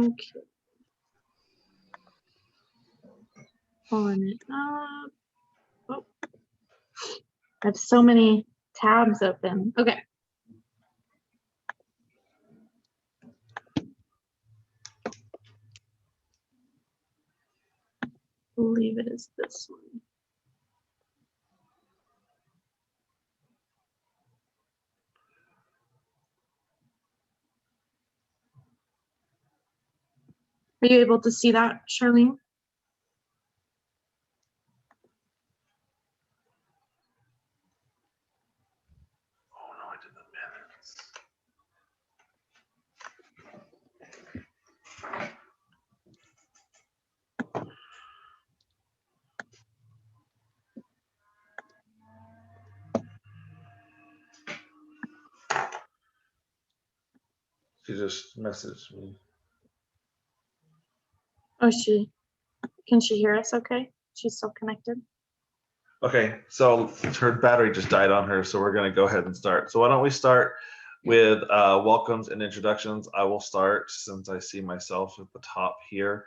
Okay. Pulling it up. Oh, I have so many tabs open. Okay. I believe it is this one. Are you able to see that, Charlene? Oh no, I did the minutes. She just messaged me. Oh, can she hear us okay? She's still connected? Okay, so her battery just died on her, so we're going to go ahead and start. So why don't we start with welcomes and introductions. I will start since I see myself at the top here.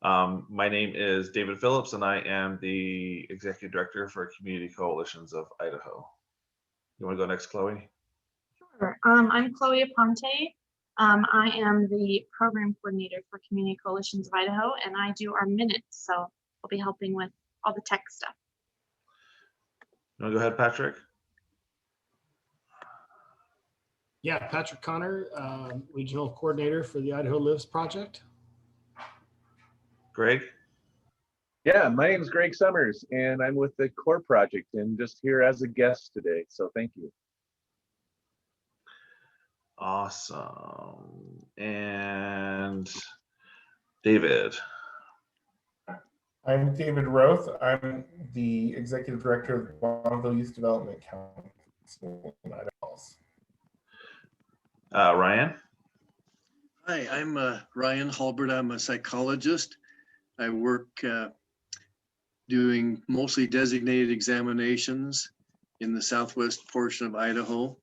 My name is David Phillips, and I am the Executive Director for Community Coalitions of Idaho. You want to go next, Chloe? Sure. I'm Chloe Aponte. I am the Program Coordinator for Community Coalitions of Idaho, and I do our minutes, so I'll be helping with all the tech stuff. You want to go ahead, Patrick? Yeah, Patrick Connor, Regional Coordinator for the Idaho Lives Project. Greg? Yeah, my name is Greg Sommers, and I'm with the CORE project and just here as a guest today. So thank you. Awesome. And David? I'm David Roth. I'm the Executive Director of the Bonneville Youth Development Council in Idaho. Ryan? Hi, I'm Ryan Halbert. I'm a psychologist. I work doing mostly designated examinations in the southwest portion of Idaho.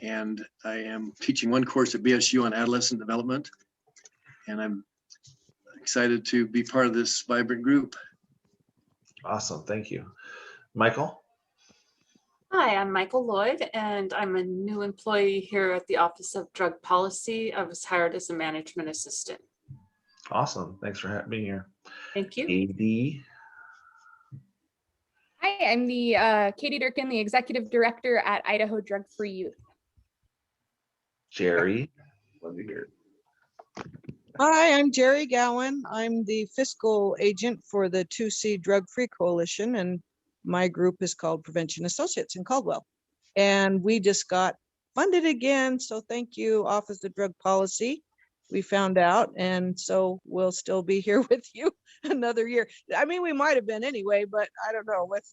And I am teaching one course at BSU on adolescent development. And I'm excited to be part of this vibrant group. Awesome, thank you. Michael? Hi, I'm Michael Lloyd, and I'm a new employee here at the Office of Drug Policy. I was hired as a management assistant. Awesome, thanks for being here. Thank you. Katie? Hi, I'm the Katie Durkin, the Executive Director at Idaho Drug Free Youth. Jerry? Love to hear it. Hi, I'm Jerry Gowan. I'm the fiscal agent for the 2C Drug Free Coalition, and my group is called Prevention Associates in Caldwell. And we just got funded again, so thank you, Office of Drug Policy. We found out, and so we'll still be here with you another year. I mean, we might have been anyway, but I don't know, with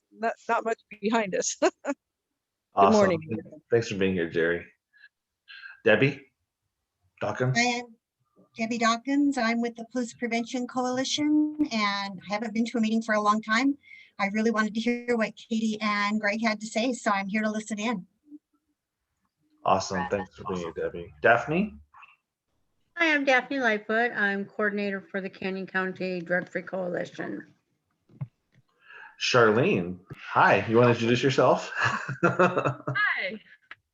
not much behind us. Good Awesome. morning. Thanks for being here, Jerry. Debbie Dawkins? I am Debbie Dawkins. I'm with the Police Prevention Coalition, and I haven't been to a meeting for a long time. I really wanted to hear what Katie and Greg had to say, so I'm here to listen in. Awesome. Thanks for being here, Debbie. Daphne? Hi, I'm Daphne Lightfoot. I'm coordinator for the Canyon County Drug Free Coalition. Charlene? Hi, you want to introduce yourself? Hi,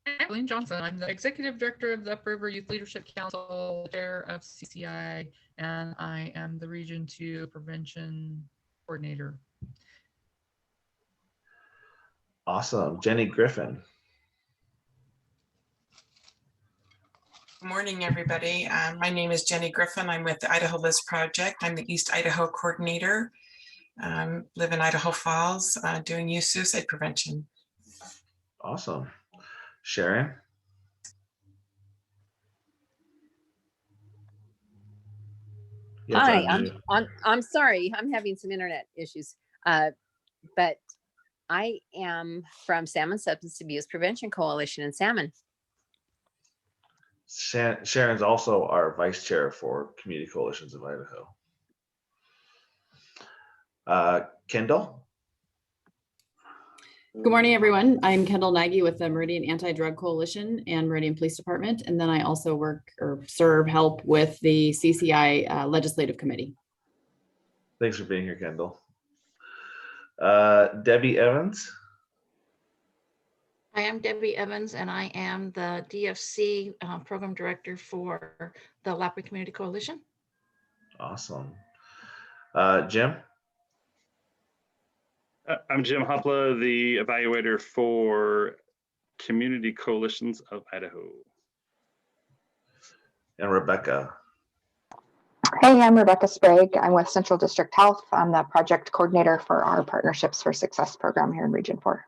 I'm Charlene Johnson. I'm the Executive Director of the Upriver Youth Leadership Council, Chair of CCI, and I am the Region 2 Prevention Coordinator. Awesome. Jenny Griffin? Good morning, everybody. My name is Jenny Griffin. I'm with the Idaho Lives Project. I'm the East Idaho Coordinator. Live in Idaho Falls, doing youth suicide prevention. Awesome. Sharon? Hi, I'm sorry, I'm having some internet issues, but I am from Salmon Substance Abuse Prevention Coalition in Salmon. Sharon's also our Vice Chair for Community Coalitions of Idaho. Kendall? Good morning, everyone. I'm Kendall Nagy with the Meridian Anti-Drug Coalition and Meridian Police Department. And then I also work or help with the CCI Legislative Committee. Thanks for being here, Kendall. Debbie Evans. I am Debbie Evans, and I am the DFC Program Director for the Lapwing Community Coalition. Awesome. Jim. I'm Jim Hopla, the evaluator for Community Coalitions of Idaho. And Rebecca. Hey, I'm Rebecca Sprague. I'm with Central District Health. I'm the project coordinator for our Partnerships for Success program here in Region 4.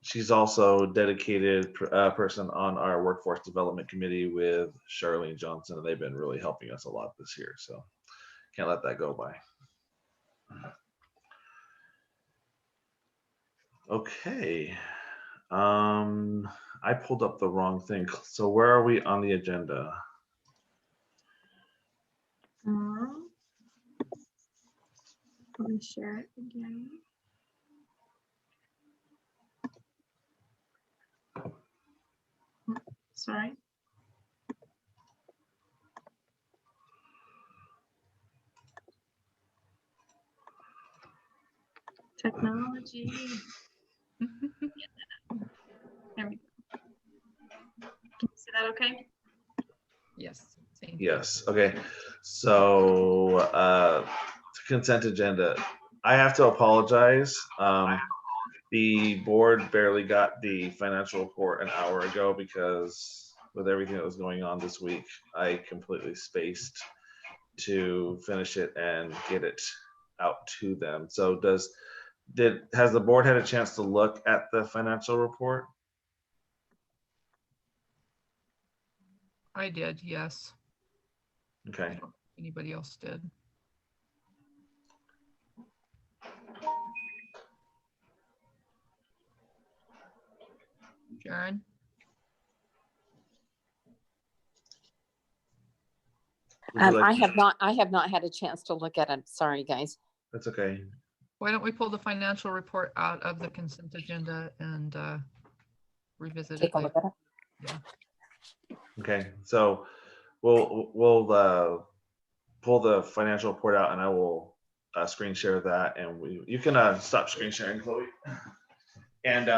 She's also a dedicated person on our Workforce Development Committee with Charlene Johnson, and they've been really helping us a lot this year. So can't let that go by. Okay. I pulled up the wrong thing. So where are we on the agenda? Let me share it again. Sorry. Technology. There we go. Can you see that okay? Yes. Same. Yes. Okay. So consent agenda. I have to apologize. The board barely got the financial report an hour ago because with everything that was going on this week, I completely spaced to finish it and get it out to them. So has the board had a chance to look at the financial report? I did, yes. Okay. I don't think anybody else did. Sharon? I have not had a chance to look at it. Sorry, guys. That's okay. Why don't we pull the financial report out of the consent agenda and revisit Take it a look at it. Yeah. Okay. So we'll pull the financial report out, and I will screen share that, and you can stop screen sharing, Chloe. And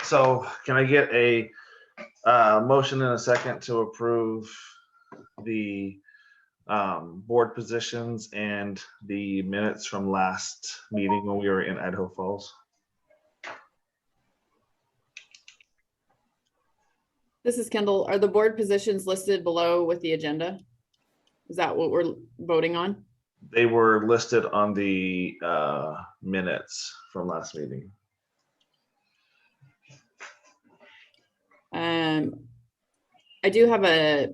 so can I get a motion in a second to approve the board positions and the minutes from last meeting when we were in Idaho Falls? This is Kendall. Are the board positions listed below with the agenda? Is that what we're voting on? They were listed on the minutes from last meeting. I do have a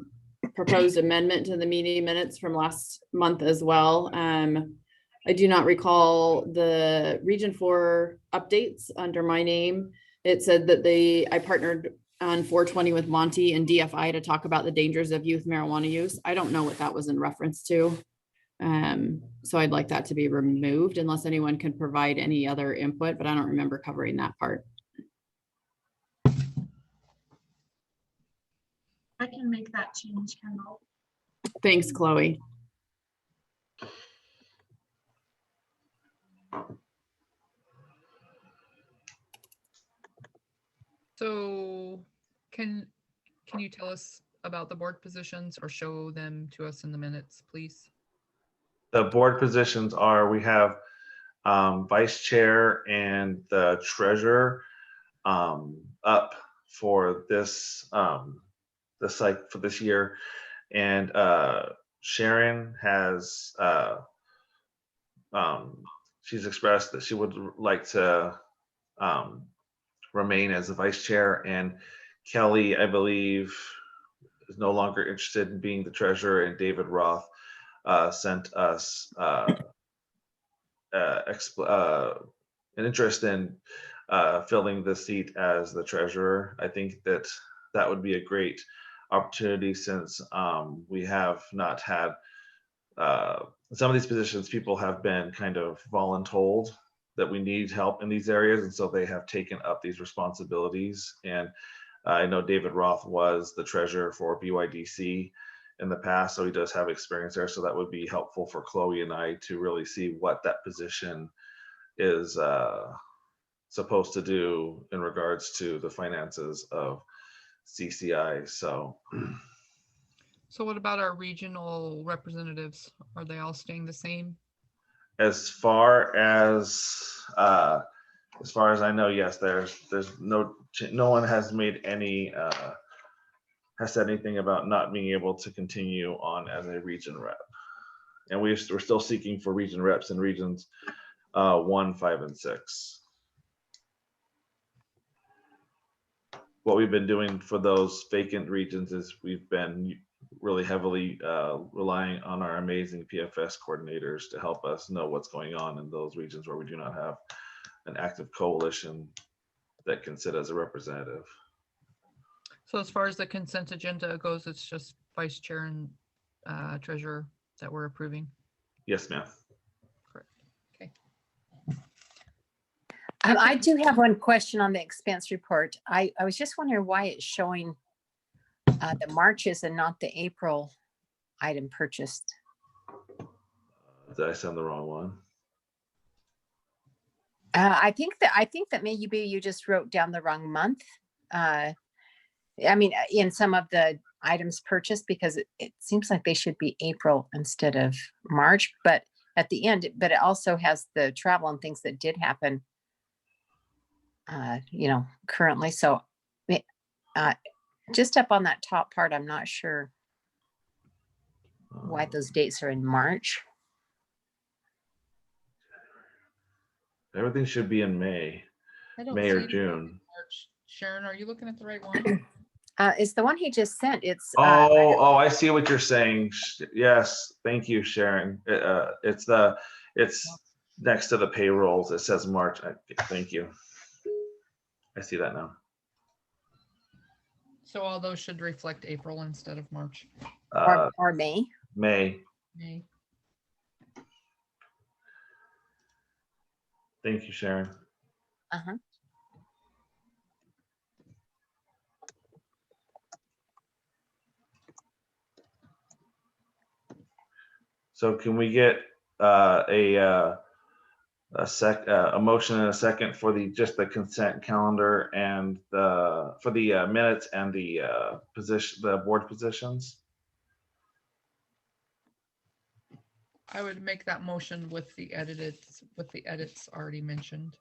proposed amendment to the meeting minutes from last month as well. I do not recall the Region 4 updates under my name. It said that I partnered on 420 with Monty and DFI to talk about the dangers of youth marijuana use. I don't know what that was in reference to. So I'd like that to be removed unless anyone can provide any other input, but I don't remember covering that part. I can make that change, Kendall. Thanks, Chloe. So can you tell us about the board positions or show them to us in the minutes, please? The board positions are, we have vice chair and the treasurer up for this for this year, and Sharon has she's expressed that she would like to remain as the vice chair, and Kelly, I believe, is no longer interested in being the treasurer, and David Roth sent us an interest in filling the seat as the treasurer. I think that would be a great opportunity, since we have not had some of these positions, people have been kind of voluntold that we need help in these areas, and so they have taken up these responsibilities. And I know David Roth was the treasurer for BYDC in the past, so he does have experience there. So that would be helpful for Chloe and I to really see what that position is supposed to do in regards to the finances of CCI. So what about our regional representatives? Are they all staying the same? as far as I know, yes, there's no one has made any has said anything about not being able to continue on as a region rep. And we're still seeking for region reps in regions 1, 5, and 6. What we've been doing for those vacant regions is we've been really heavily relying on our amazing PFS coordinators to help us know what's going on in those regions where we do not have an active coalition that can sit as a representative. So as far as the consent agenda goes, it's just vice chair and treasurer that we're approving. Yes, ma'am. Correct. Okay. I do have one question on the expense report. I was just wondering why it's showing the Marches and not the April item purchased. Did I send the wrong one? I think that maybe you just wrote down the wrong month. I mean, in some of the items purchased, because it seems like they should be April instead of March, but at the end, but it also has the travel and things that did happen, currently. So just up on that top part, I'm not sure why those dates are in March. Everything should be in May, May or June. March. Sharon, are you looking at the right one? It's the one he just sent. It's I see what you're saying. Yes, thank you, Sharon. It's next to the payrolls. It says March. Thank you. I see that now. So all those should reflect April instead of March. Or May. May. May. Thank you, Sharon. Uh-huh. So can we get a motion and a second for just the consent calendar and for the minutes and the board positions? I would make that motion with the edits already mentioned.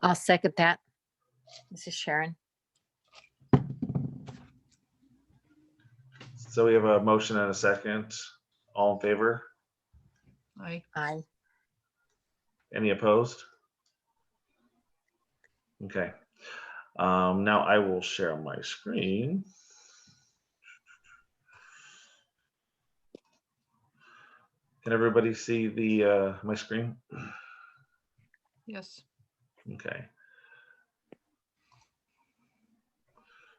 I'll second that. This is Sharon. So we have a motion and a second. All in favor? Aye. Aye. Any opposed? Okay. Now I will share my screen. Can everybody see the my screen? Yes. Okay.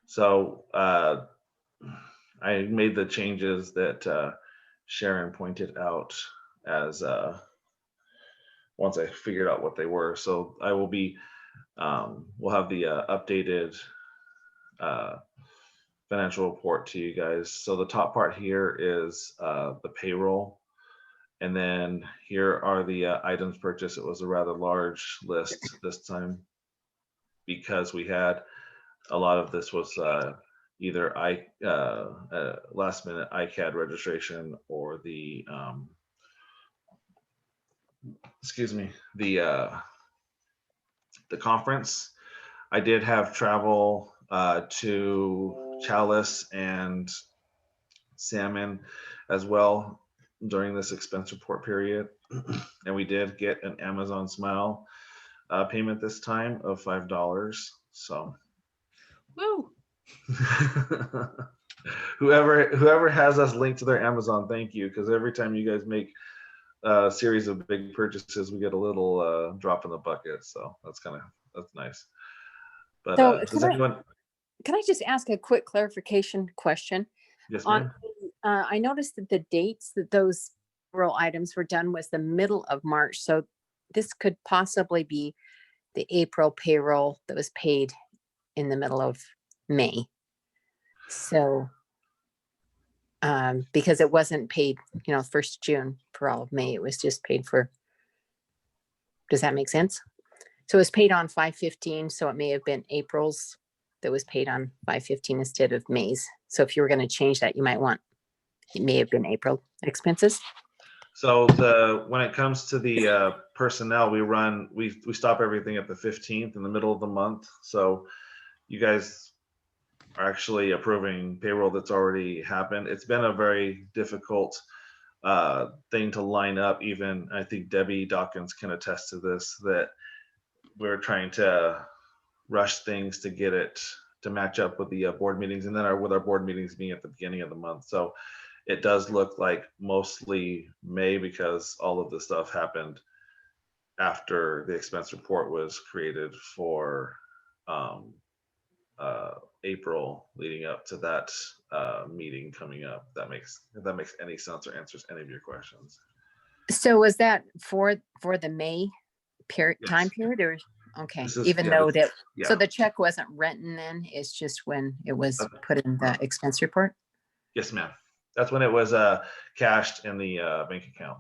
So I made the changes that Sharon pointed out as once I figured out what they were. So I will be, we'll have the updated financial report to you guys. So the top part here is the payroll. And then here are the items purchased. It was a rather large list this time because we had a lot of this was either last minute ICAD registration or the the conference. I did have travel to Chalice and Salmon as well during this expense report period. And we did get an Amazon Smile payment this time of $5. So woo. whoever has us linked to their Amazon, thank you, because every time you guys make a series of big purchases, we get a little drop in the bucket. So that's nice. But so can I just ask a quick clarification question? Yes, ma'am. I noticed that the dates that those rural items were done was the middle of March. So this could possibly be the April payroll that was paid in the middle of May. So, because it wasn't paid, 1st June for all of May, it was just paid for. Does that make sense? So it was paid on 5/15, so it may have been April's that was paid on 5/15 instead of May's. So if you were going to change that, you might want, it may have been April expenses. So when it comes to the personnel, we stop everything at the 15th in the middle of the month. So you guys are actually approving payroll that's already happened. It's been a very difficult thing to line up. Even I think Debbie Dawkins can attest to this, that we're trying to rush things to get it to match up with the board meetings, and then with our board meetings being at the beginning of the month. So it does look like mostly May, because all of this stuff happened after the expense report was created for April, leading up to that meeting coming up. If that makes any sense or answers any of your questions. So was that for the May period, Yes. time period, or okay? This is- Even yeah, though this- that, yeah. so the check wasn't written then, it's just when it was put in the expense report? Yes, ma'am. That's when it was cashed in the bank account.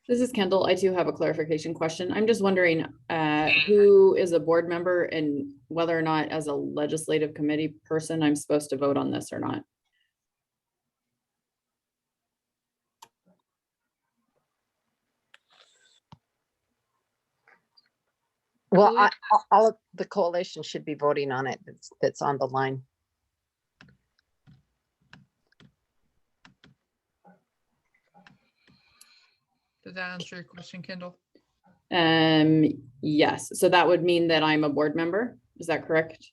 This is Kendall. I do have a clarification question. I'm just wondering who is a board member and whether or not as a legislative committee person, I'm supposed to vote on this or not. Well, all of the coalition should be voting on it. That's on the line. Does that answer your question, Kendall? Yes. So that would mean that I'm a board member. Is that correct?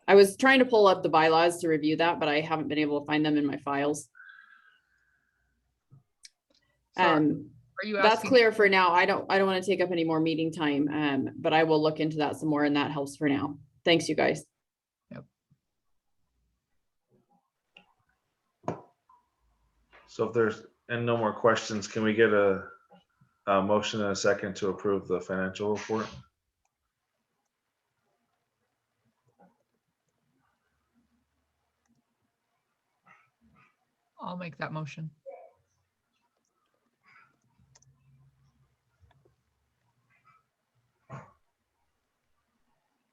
I was trying to pull up the bylaws to review that, but I haven't been able to find them in my files. Are you That's asking? clear for now. I don't want to take up any more meeting time, but I will look into that some more, and that helps for now. Thanks, you guys. Yep. So if there's no more questions, can we get a motion and a second to approve the financial report? I'll make that motion.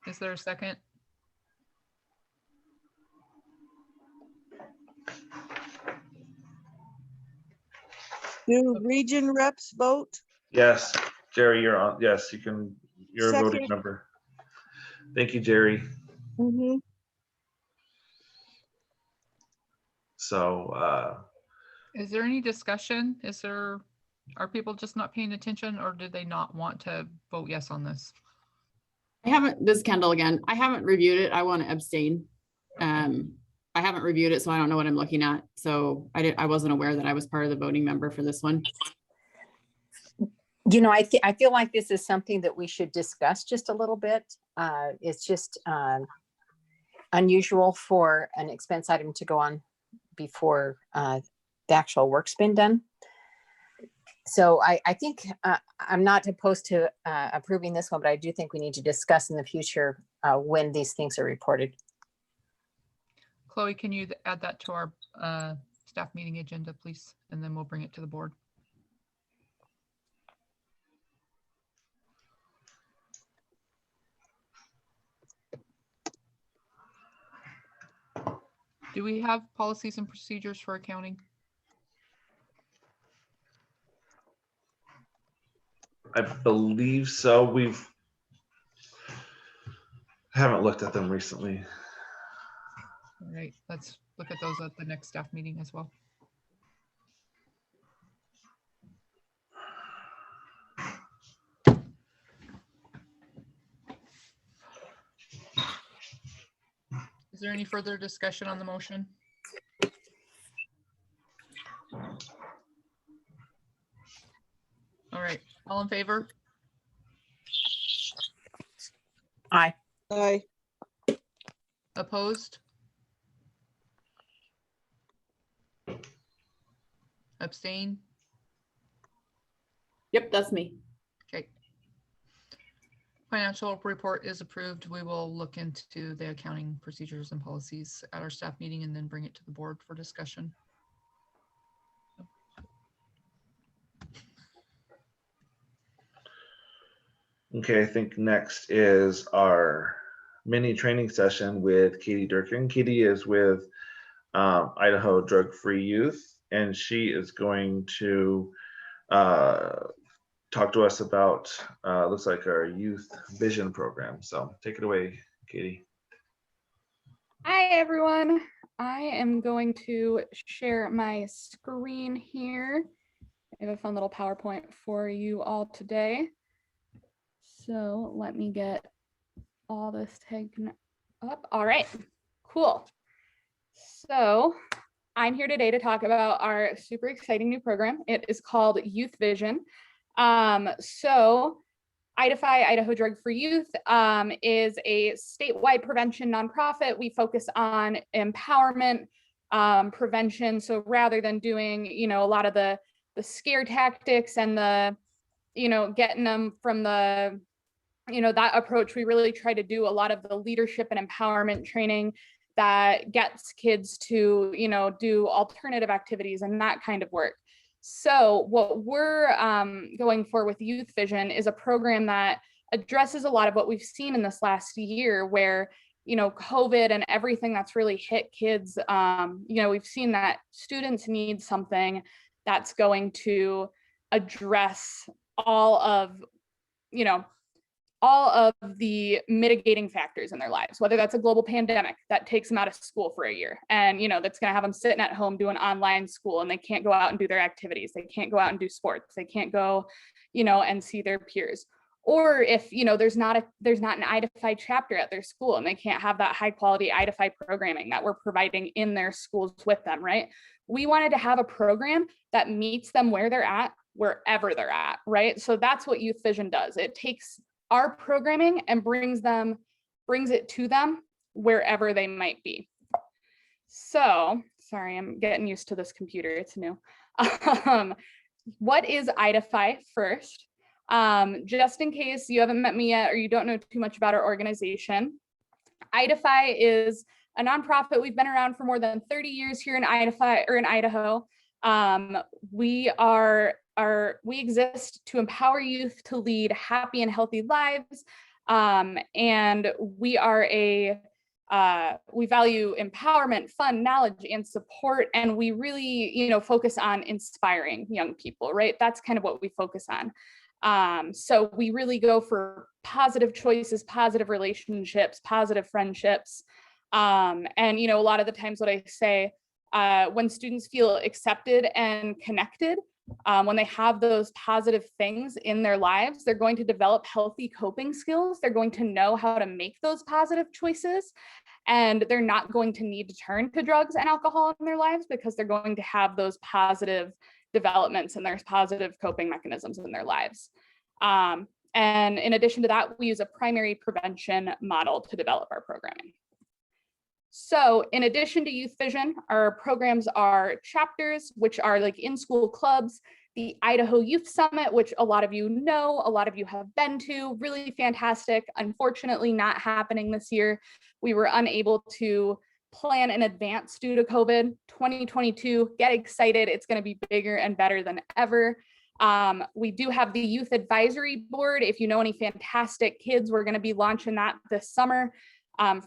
Is there a second? Do region reps vote? Yes, Jerry, you're on. Yes, you can. You're a voting Second. member. Thank you, Jerry. Mm-hmm. So Is there any discussion? Are people just not paying attention, or did they not want to vote yes on this? This is Kendall again. I haven't reviewed it. I want to abstain. I haven't reviewed it, so I don't know what I'm looking at. So I wasn't aware that I was part of the voting member for this one. I feel like this is something that we should discuss just a little bit. It's just unusual for an expense item to go on before the actual work's been done. So I think I'm not opposed to approving this one, but I do think we need to discuss in the future when these things are reported. Chloe, can you add that to our staff meeting agenda, please? And then we'll bring it to the board. Do we have policies and procedures for accounting? I believe so. Haven't looked at them recently. All right, let's look at those at the next staff meeting as well. Is there any further discussion on the motion? All right, all in favor? Aye. Aye. Opposed? Abstain? Yep, that's me. Okay. Financial report is approved. We will look into the accounting procedures and policies at our staff meeting and then bring it to the board for discussion. Okay, I think next is our mini training session with Kati Durkin. Kati is with Idaho Drug-Free Youth, and she is going to talk to us about, looks like our youth vision program. So take it away, Kati. Hi, everyone. I am going to share my screen here. I have a fun little PowerPoint for you all today. So let me get all this taken up. All right, cool. So I'm here today to talk about our super exciting new program. It is called Youth Vision. So IDFI, Idaho Drug-Free Youth, is a statewide prevention nonprofit. We focus on empowerment, prevention. So rather than doing, a lot of the scare tactics and the, getting them from the, that approach, we really try to do a lot of the leadership and empowerment training that gets kids to, do alternative activities and that kind of work. So what we're going for with Youth Vision is a program that addresses a lot of what we've seen in this last year where, COVID and everything that's really hit kids, we've seen that students need something that's going to address all of the mitigating factors in their lives, whether that's a global pandemic that takes them out of school for a year and, that's going to have them sitting at home doing online school and they can't go out and do their activities. They can't go out and do sports. They can't go, and see their peers. Or if, there's not an IDFI chapter at their school and they can't have that high quality IDFI programming that we're providing in their schools with them, right? We wanted to have a program that meets them where they're at, wherever they're at, right? So that's what Youth Vision does. It takes our programming and brings it to them wherever they might be. So, sorry, I'm getting used to this computer, it's new. What is IDFI first? Just in case you haven't met me yet or you don't know too much about our organization, IDFI is a nonprofit. We've been around for more than 30 years here in Idaho. We exist to empower youth to lead happy and healthy lives. And we value empowerment, fun, knowledge, and support. And we really, focus on inspiring young people, right? That's kind of what we focus on. So we really go for positive choices, positive relationships, positive friendships. And, a lot of the times what I say, when students feel accepted and connected, when they have those positive things in their lives, they're going to develop healthy coping skills. They're going to know how to make those positive choices, and they're not going to need to turn to drugs and alcohol in their lives because they're going to have those positive developments and there's positive coping mechanisms in their lives. And in addition to that, we use a primary prevention model to develop our programming. So in addition to Youth Vision, our programs are chapters, which are like in-school clubs, the Idaho Youth Summit, which a lot of you know, a lot of you have been to, really fantastic. Unfortunately, not happening this year. We were unable to plan in advance due to COVID. 2022, get excited. It's going to be bigger and better than ever. We do have the Youth Advisory Board. If you know any fantastic kids, we're going to be launching that this summer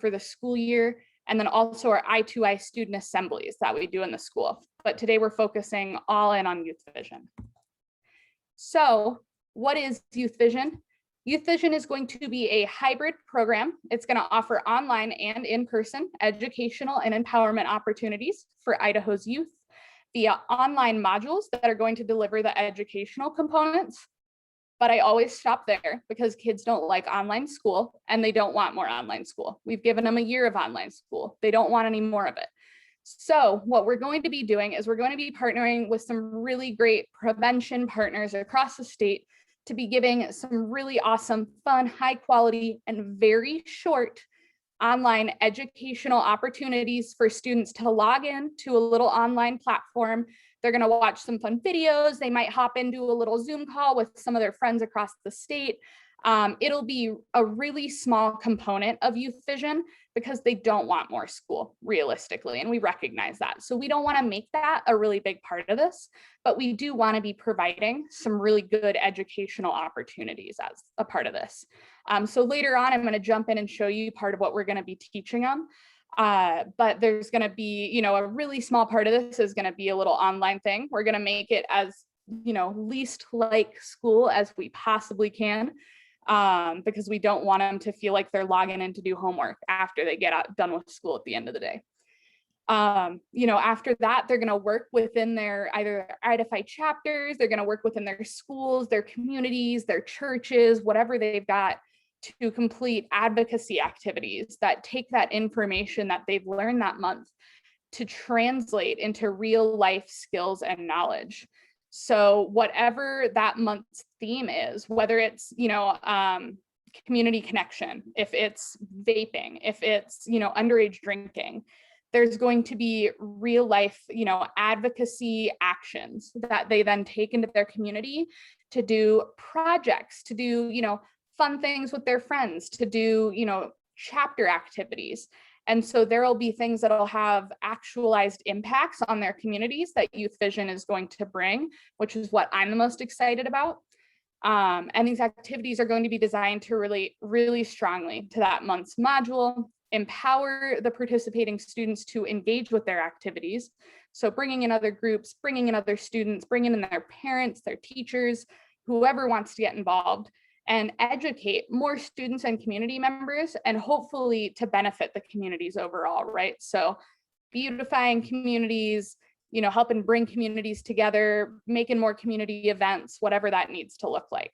for the school year. And then also our I2I student assemblies that we do in the school. But today we're focusing all in on Youth Vision. So what is Youth Vision? Youth Vision is going to be a hybrid program. It's going to offer online and in-person educational and empowerment opportunities for Idaho's youth via online modules that are going to deliver the educational components. But I always stop there because kids don't like online school and they don't want more online school. We've given them a year of online school. They don't want any more of it. So what we're going to be doing is we're going to be partnering with some really great prevention partners across the state to be giving some really awesome, fun, high quality, and very short online educational opportunities for students to log in to a little online platform. They're going to watch some fun videos. They might hop into a little Zoom call with some of their friends across the state. It'll be a really small component of Youth Vision because they don't want more school, realistically, and we recognize that. So we don't want to make that a really big part of this, but we do want to be providing some really good educational opportunities as a part of this. So later on, I'm going to jump in and show you part of what we're going to be teaching them. But there's going to be, you know, a really small part of this is going to be a little online thing. We're going to make it as, you know, least like school as we possibly can. Because we don't want them to feel like they're logging in to do homework after they get done with school at the end of the day. You know, after that, they're going to work within their either Idaho chapters, they're going to work within their schools, their communities, their churches, whatever they've got, to complete advocacy activities that take that information that they've learned that month to translate into real life skills and knowledge. So whatever that month's theme is, whether it's, you know, community connection, if it's vaping, if it's, you know, underage drinking, there's going to be real life, you know, advocacy actions that they then take into their community to do projects, to do, you know, fun things with their friends, to do, you know, chapter activities. And so there will be things that will have actualized impacts on their communities that Youth Vision is going to bring, which is what I'm the most excited about. And these activities are going to be designed to relate really strongly to that month's module, empower the participating students to engage with their activities. So bringing in other groups, bringing in other students, bringing in their parents, their teachers, whoever wants to get involved, and educate more students and community members, and hopefully to benefit the communities overall, right? So beautifying communities, you know, helping bring communities together, making more community events, whatever that needs to look like.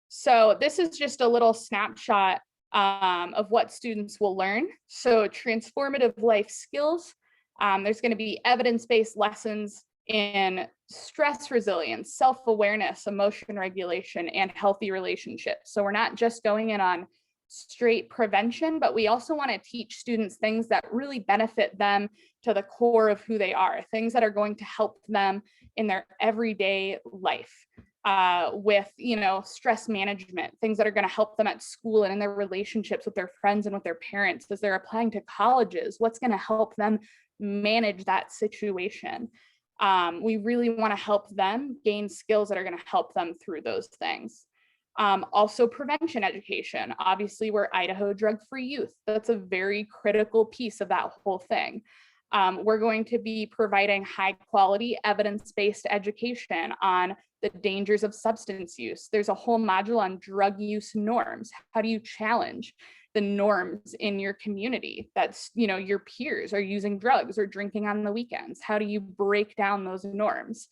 So this is just a little snapshot of what students will learn. So transformative life skills, there's going to be evidence-based lessons in stress resilience, self-awareness, emotion regulation, and healthy relationships. So we're not just going in on straight prevention, but we also want to teach students things that really benefit them to the core of who they are, things that are going to help them in their everyday life, with, you know, stress management, things that are going to help them at school and in their relationships with their friends and with their parents as they're applying to colleges, what's going to help them manage that situation. We really want to help them gain skills that are going to help them through those things. Also prevention education. Obviously, we're Idaho drug-free youth. That's a very critical piece of that whole thing. We're going to be providing high quality evidence-based education on the dangers of substance use. There's a whole module on drug use norms. How do you challenge the norms in your community that's, you know, your peers are using drugs or drinking on the weekends? How do you break down those norms?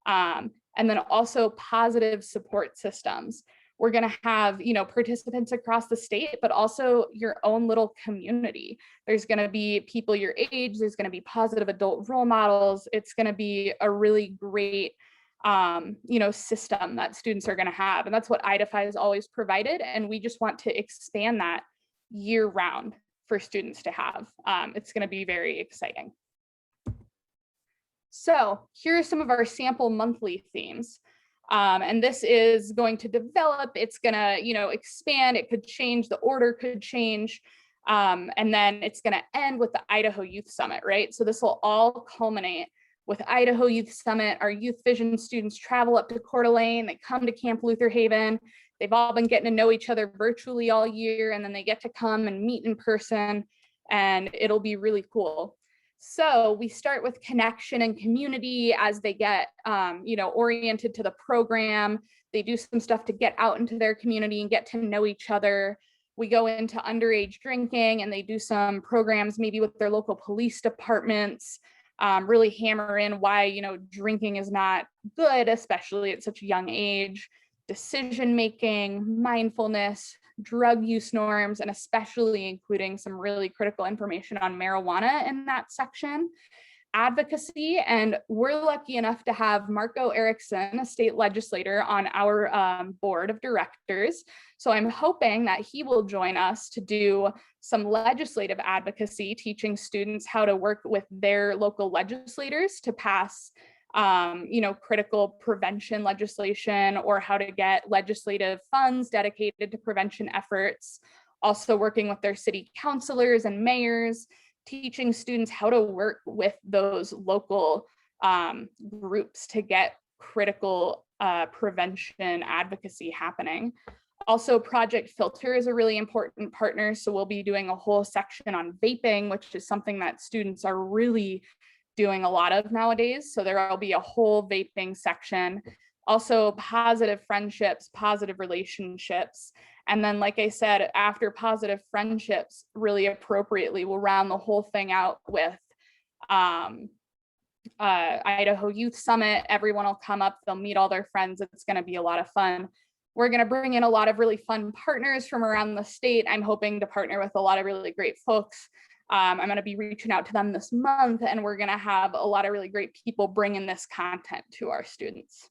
And then also positive support systems. We're going to have, you know, participants across the state, but also your own little community. There's going to be people your age. There's going to be positive adult role models. It's going to be a really great, you know, system that students are going to have. And that's what IDFI has always provided. And we just want to expand that year round for students to have. It's going to be very exciting. So here are some of our sample monthly themes. And this is going to develop, it's going to, you know, expand, it could change, the order could change. And then it's going to end with the Idaho Youth Summit, right? So this will all culminate with Idaho Youth Summit. Our Youth Vision students travel up to Coeur d'Alene, they come to Camp Luther Haven. They've all been getting to know each other virtually all year, and then they get to come and meet in person, and it'll be really cool. So we start with connection and community as they get, you know, oriented to the program. They do some stuff to get out into their community and get to know each other. We go into underage drinking, and they do some programs maybe with their local police departments, really hammer in why, you know, drinking is not good, especially at such a young age. Decision-making, mindfulness, drug use norms, and especially including some really critical information on marijuana in that section. advocacy, and we're lucky enough to have Marco Erickson, a state legislator, on our board of directors. So I'm hoping that he will join us to do some legislative advocacy, teaching students how to work with their local legislators to pass critical prevention legislation, or how to get legislative funds dedicated to prevention efforts. Also working with their city councilors and mayors, teaching students how to work with those local groups to get critical prevention advocacy happening. Also, Project Filter is a really important partner. So we'll be doing a whole section on vaping, which is something that students are really doing a lot of nowadays. So there will be a whole vaping section. Also, positive friendships, positive relationships. And then, like I said, after positive friendships, really appropriately, we'll round the whole thing out with Idaho Youth Summit. Everyone will come up, they'll meet all their friends. It's going to be a lot of fun. We're going to bring in a lot of really fun partners from around the state. I'm hoping to partner with a lot of really great folks. I'm going to be reaching out to them this month, and we're going to have a lot of really great people bringing this content to our students.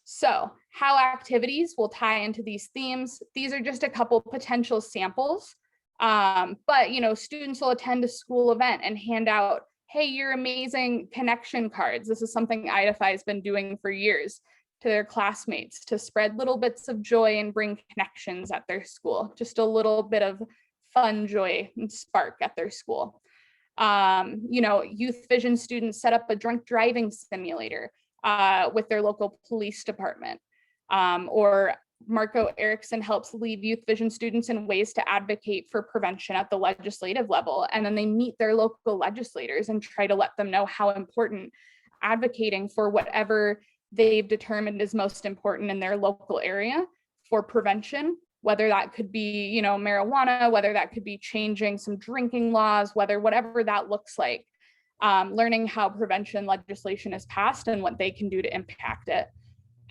So how activities will tie into these themes. These are just a couple potential samples, but students will attend a school event and hand out, hey, you're amazing connection cards. This is something IDFI has been doing for years, to their classmates, to spread little bits of joy and bring connections at their school. Just a little bit of fun, joy, and spark at their school. Youth Vision students set up a drunk driving simulator with their local police department. Or Marco Erickson helps lead Youth Vision students in ways to advocate for prevention at the legislative level. And then they meet their local legislators and try to let them know how important advocating for whatever they've determined is most important in their local area for prevention, whether that could be, marijuana, whether that could be changing some drinking laws, whatever that looks like. Learning how prevention legislation is passed and what they can do to impact it.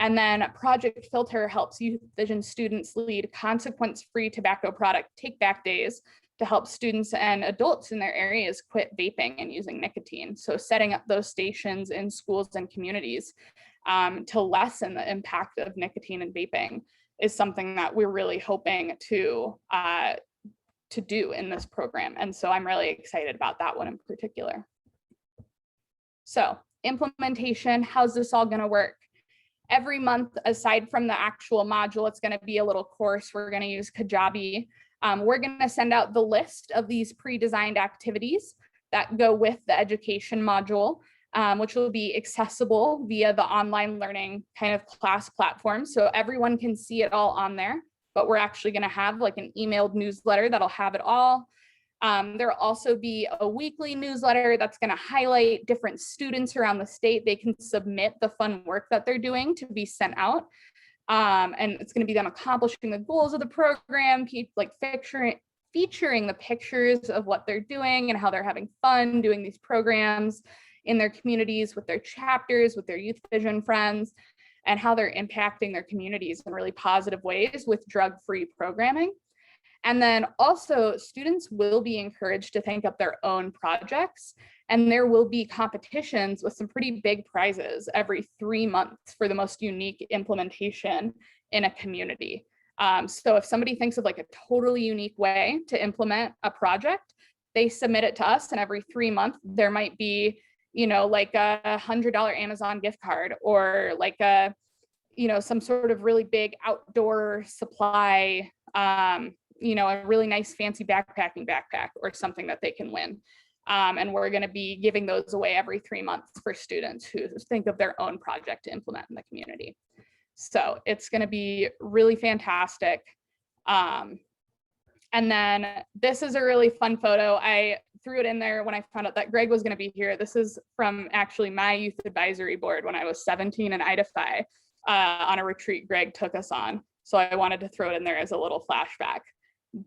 And then Project Filter helps Youth Vision students lead consequence-free tobacco product take-back days to help students and adults in their areas quit vaping and using nicotine. So setting up those stations in schools and communities to lessen the impact of nicotine and vaping is something that we're really hoping to do in this program. And so I'm really excited about that one in particular. So implementation, how's this all going to work? Every month, aside from the actual module, it's going to be a little course. We're going to use Kajabi. We're going to send out the list of these pre-designed activities that go with the education module, which will be accessible via the online learning kind of class platform. So everyone can see it all on there, but we're actually going to have like an emailed newsletter that'll have it all. There will also be a weekly newsletter that's going to highlight different students around the state. They can submit the fun work that they're doing to be sent out. And it's going to be them accomplishing the goals of the program, like featuring the pictures of what they're doing and how they're having fun doing these programs in their communities, with their chapters, with their Youth Vision friends, and how they're impacting their communities in really positive ways with drug-free programming. And then also students will be encouraged to think up their own projects, and there will be competitions with some pretty big prizes every 3 months for the most unique implementation in a community. So if somebody thinks of like a totally unique way to implement a project, they submit it to us, and every 3 months there might be, like a $100 Amazon gift card, or like a, some sort of really big outdoor supply, a really nice fancy backpacking backpack or something that they can win. And we're going to be giving those away every 3 months for students who think of their own project to implement in the community. So it's going to be really fantastic. And then this is a really fun photo. I threw it in there when I found out that Greg was going to be here. This is from actually my youth advisory board when I was 17 in Idaho on a retreat Greg took us on. So I wanted to throw it in there as a little flashback.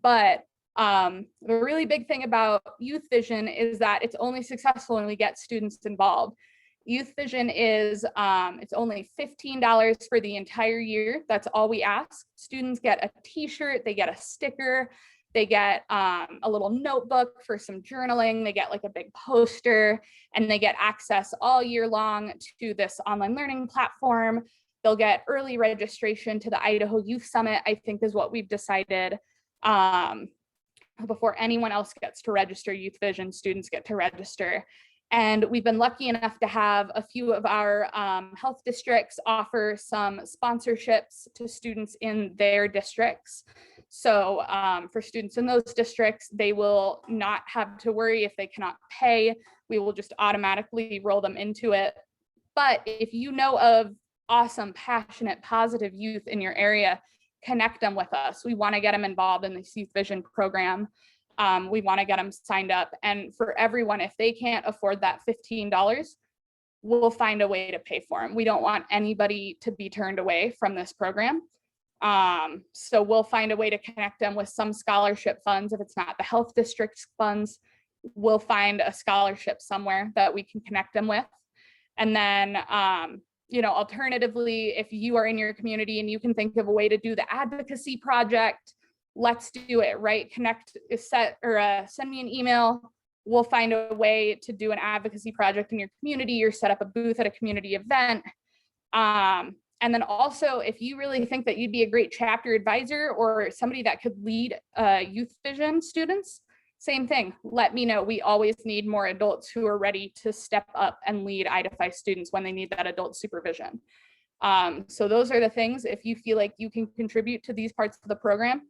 But the really big thing about Youth Vision is that it's only successful when we get students involved. Youth Vision is, it's only $15 for the entire year. That's all we ask. Students get a t-shirt, they get a sticker, They get a little notebook for some journaling. They get like a big poster, and they get access all year long to this online learning platform. They'll get early registration to the Idaho Youth Summit, I think is what we've decided. Before anyone else gets to register, Youth Vision students get to register. And we've been lucky enough to have a few of our health districts offer some sponsorships to students in their districts. So for students in those districts, they will not have to worry if they cannot pay. We will just automatically roll them into it. But if you know of awesome, passionate, positive youth in your area, connect them with us. We want to get them involved in this Youth Vision program. We want to get them signed up. And for everyone, if they can't afford that $15, we'll find a way to pay for them. We don't want anybody to be turned away from this program. So we'll find a way to connect them with some scholarship funds. If it's not the health district's funds, we'll find a scholarship somewhere that we can connect them with. And then, you know, alternatively, if you are in your community and you can think of a way to do the advocacy project, let's do it, right? Send me an email. We'll find a way to do an advocacy project in your community, or set up a booth at a community event. And then also, if you really think that you'd be a great chapter advisor or somebody that could lead Youth Vision students, same thing, let me know. We always need more adults who are ready to step up and lead IDFI students when they need that adult supervision. So those are the things. If you feel like you can contribute to these parts of the program,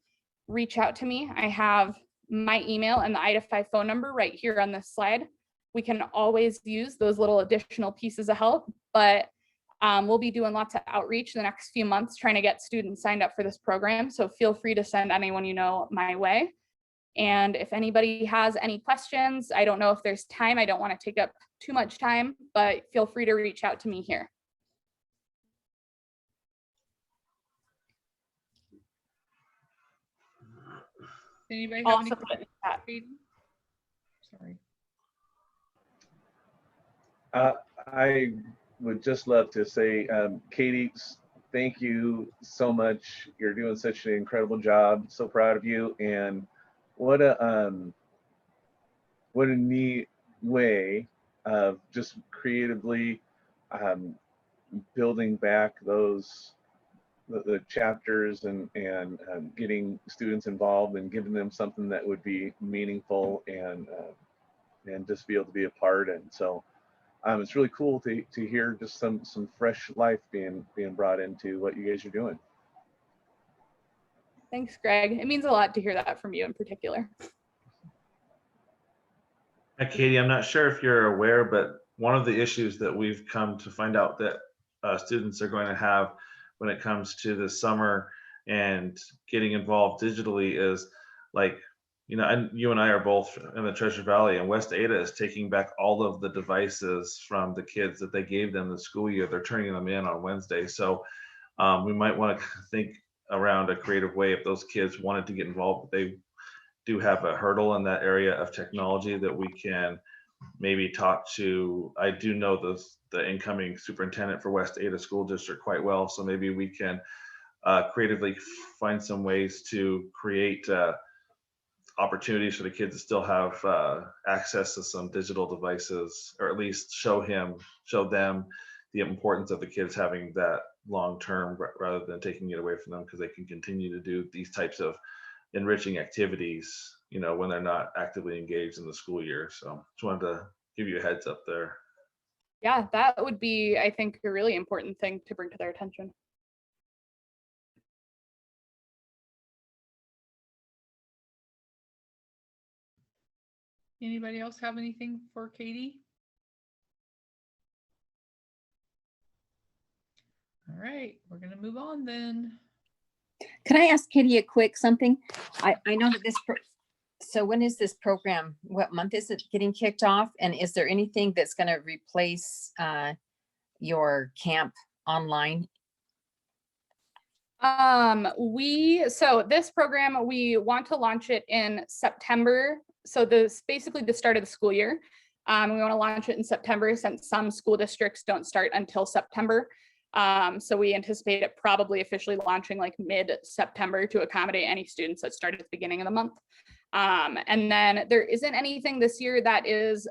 reach out to me. I have my email and the IDFI phone number right here on this slide. We can always use those little additional pieces of help, but we'll be doing lots of outreach in the next few months trying to get students signed up for this program. So feel free to send anyone you know my way. And if anybody has any questions, I don't know if there's time. I don't want to take up too much time, but feel free to reach out to me here. Anybody I'll have also put it in the chat. Sorry. I would just love to say, Katie, thank you so much. You're doing such an incredible job. So proud of you. And what a neat way of just creatively building back those the chapters and getting students involved and giving them something that would be meaningful and just be able to be a part. And so it's really cool to hear just some fresh life being brought into what you guys are doing. Thanks, Greg. It means a lot to hear that from you in particular. Hi, Katie, I'm not sure if you're aware, but one of the issues that we've come to find out that students are going to have when it comes to the summer and getting involved digitally is, like, you know, and you and I are both in the Treasure Valley, and West Ada is taking back all of the devices from the kids that they gave them the school year. They're turning them in on Wednesday. So we might want to think around a creative way if those kids wanted to get involved. They do have a hurdle in that area of technology that we can maybe talk to. I do know the incoming superintendent for West Ada School District quite well, so maybe we can creatively find some ways to create opportunities for the kids to still have access to some digital devices, or at least show them the importance of the kids having that long term rather than taking it away from them, because they can continue to do these types of enriching activities, you know, when they're not actively engaged in the school year. So just wanted to give you a heads up there. Yeah, that would be, I think, a really important thing to bring to their attention. Anybody else have anything for Katie? All right, we're gonna move on then. Can I ask Katie a quick something? I know that so when is this program, what month is it getting kicked off? And is there anything that's going to replace your camp online? So this program, we want to launch it in September. So this basically the start of the school year. We want to launch it in September since some school districts don't start until September. So we anticipate it probably officially launching like mid-September to accommodate any students that start at the beginning of the month. And then there isn't anything this year that is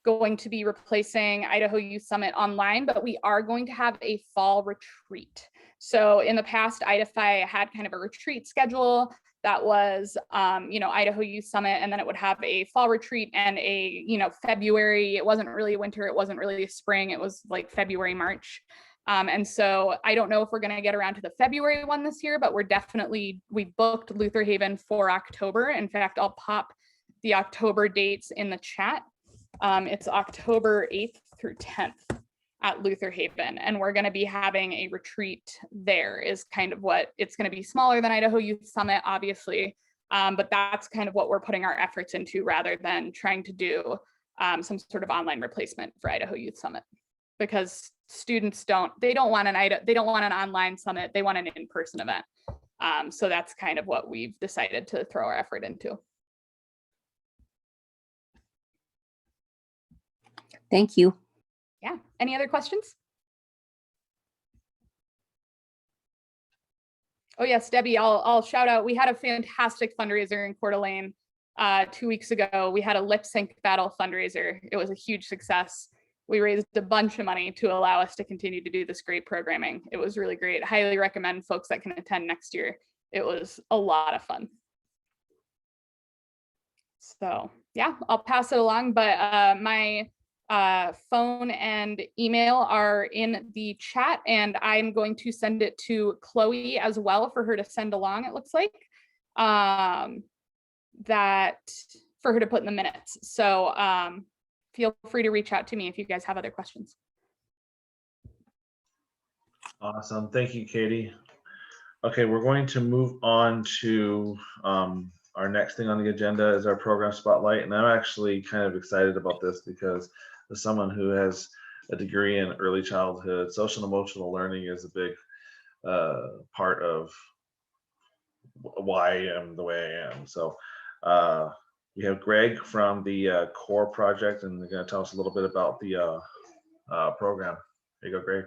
going to be replacing Idaho Youth Summit online, but we are going to have a fall retreat. So in the past, IDFI had kind of a retreat schedule that was, Idaho Youth Summit, and then it would have a fall retreat and a, February. It wasn't really winter. It wasn't really spring. It was like February, March. And so I don't know if we're going to get around to the February one this year, but we booked Luther Haven for October. In fact, I'll pop the October dates in the chat. It's October 8th through 10th at Luther Haven. And we're going to be having a retreat there is kind of what it's going to be, smaller than Idaho Youth Summit, obviously. But that's kind of what we're putting our efforts into rather than trying to do some sort of online replacement for Idaho Youth Summit, because students don't want an online summit. They want an in-person event. So that's kind of what we've decided to throw our effort into. Thank you. Yeah. Any other questions? Oh yes, Debbie, I'll shout out. We had a fantastic fundraiser in Coeur d'Alene 2 weeks ago. We had a lip sync battle fundraiser. It was a huge success. We raised a bunch of money to allow us to continue to do this great programming. It was really great. Highly recommend folks that can attend next year. It was a lot of fun. So yeah, I'll pass it along, but my phone and email are in the chat, and I'm going to send it to Chloe as well for her to send along, it looks like, that for her to put in the minutes. So feel free to reach out to me if you guys have other questions. Awesome. Thank you, Katie. Okay, we're going to move on to our next thing on the agenda is our program spotlight. And I'm actually kind of excited about this because as someone who has a degree in early childhood, social and emotional learning is a big part of why I am the way I am. So we have Greg from the CORE project, and they're going to tell us a little bit about the program. There you go, Greg.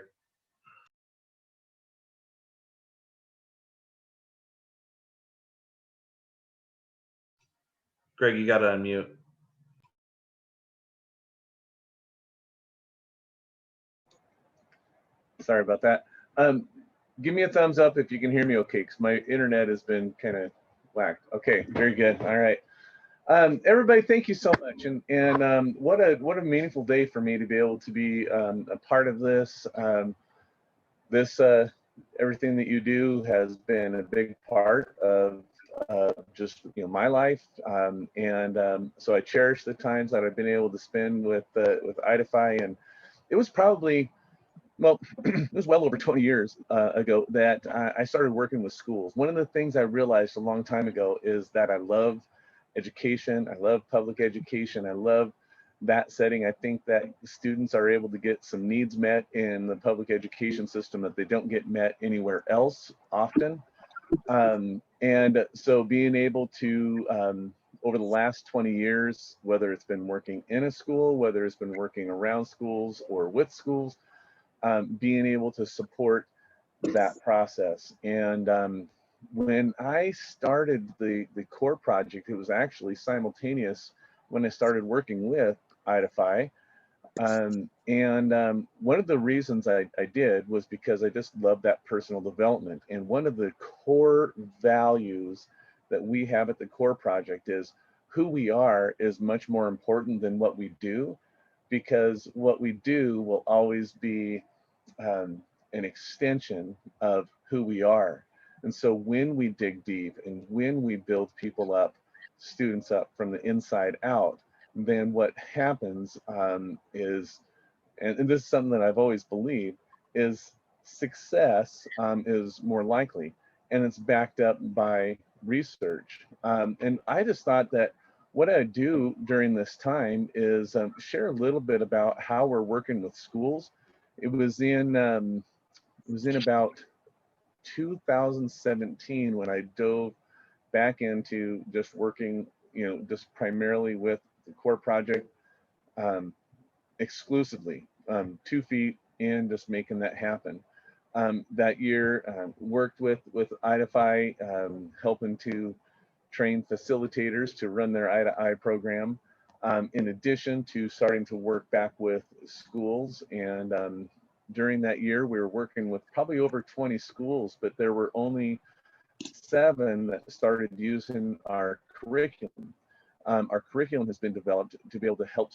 Greg, you got to unmute. Sorry about that. Give me a thumbs up if you can hear me okay, because my internet has been kind of whacked. Okay, very good. All right. Everybody, thank you so much. And what a meaningful day for me to be able to be a part of this. Everything that you do has been a big part of just my life. So I cherish the times that I've been able to spend with IDFI. And it was probably, well, it was well over 20 years ago that I started working with schools. One of the things I realized a long time ago is that I love education. I love public education. I love that setting. I think that students are able to get some needs met in the public education system that they don't get met anywhere else often. And so being able to, over the last 20 years, whether it's been working in a school, whether it's been working around schools or with schools, being able to support that process. And when I started the CORE project, it was actually simultaneous when I started working with IDFI. One of the reasons I did was because I just love that personal development. And one of the core values that we have at the CORE project is who we are is much more important than what we do, because what we do will always be an extension of who we are. And so when we dig deep and when we build people up, students up from the inside out, then what happens is, and this is something that I've always believed, is success is more likely, and it's backed up by research. And I just thought that what I do during this time is share a little bit about how we're working with schools. It was in about 2017 when I dove back into just working, just primarily with the CORE project exclusively, 2 feet in just making that happen. That year, worked with Idify, helping to train facilitators to run their Eye program, in addition to starting to work back with schools. And during that year, we were working with probably over 20 schools, but there were only 7 that started using our curriculum. Our curriculum has been developed to be able to help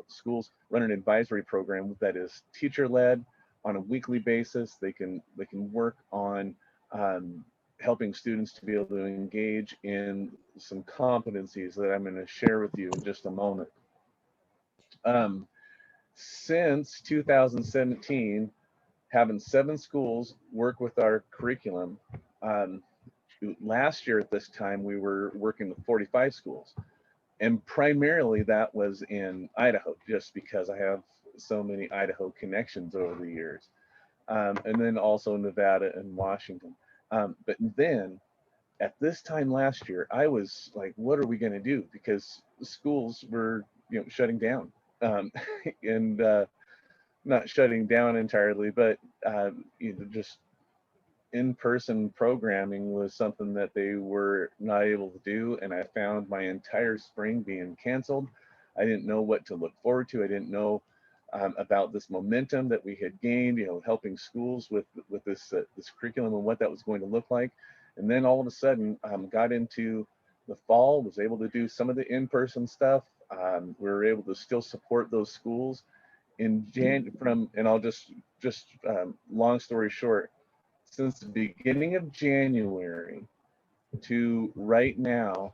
schools run an advisory program that is teacher-led on a weekly basis. They can work on helping students to be able to engage in some competencies that I'm going to share with you in just a moment. Since 2017, having 7 schools work with our curriculum. Last year at this time, we were working with 45 schools. And primarily that was in Idaho, just because I have so many Idaho connections over the years. And then also Nevada and Washington. But then at this time last year, I was like, what are we going to do? Because schools were, shutting down, and not shutting down entirely, but just in-person programming was something that they were not able to do. And I found my entire spring being canceled. I didn't know what to look forward to. I didn't know about this momentum that we had gained, helping schools with this curriculum and what that was going to look like. And then all of a sudden, got into the fall, was able to do some of the in-person stuff. We were able to still support those schools and I'll just long story short, since the beginning of January to right now,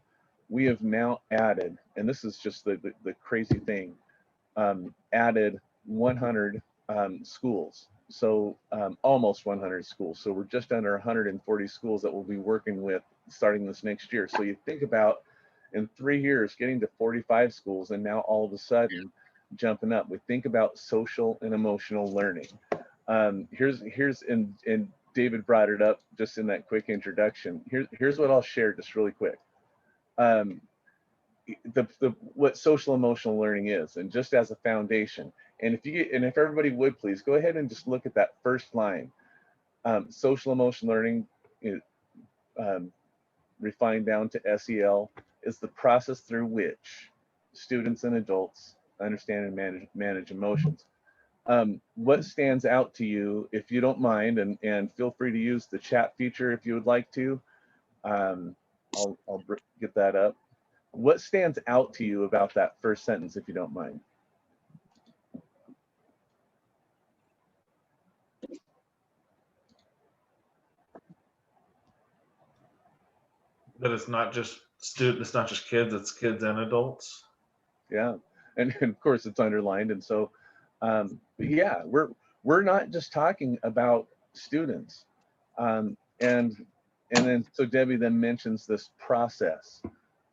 we have now added, and this is just the crazy thing, added 100 schools. So almost 100 schools. So we're just under 140 schools that we'll be working with starting this next year. So you think about in 3 years getting to 45 schools, and now all of a sudden jumping up. We think about social and emotional learning. Here's and David brought it up just in that quick introduction. Here's what I'll share just really quick. What social emotional learning is, and just as a foundation. And if everybody would please go ahead and just look at that first line. Social emotional learning, refined down to SEL, is the process through which students and adults understand and manage emotions. What stands out to you, if you don't mind, and feel free to use the chat feature if you would like to. I'll get that up. What stands out to you about that first sentence, if you don't mind? That it's not just it's not just kids, it's kids and adults. Yeah, and of course it's underlined, and so but yeah, we're not just talking about students, and then so Debbie then mentions this process,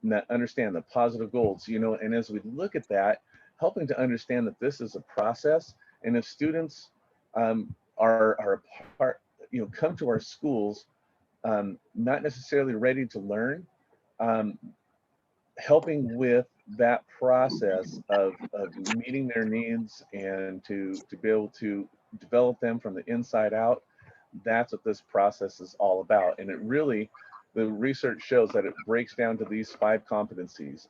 and that understand the positive goals, and as we look at that, helping to understand that this is a process, and if students are a part, come to our schools not necessarily ready to learn, helping with that process of meeting their needs and to be able to develop them from the inside out. That's what this process is all about. And it really, the research shows that it breaks down to these 5 competencies: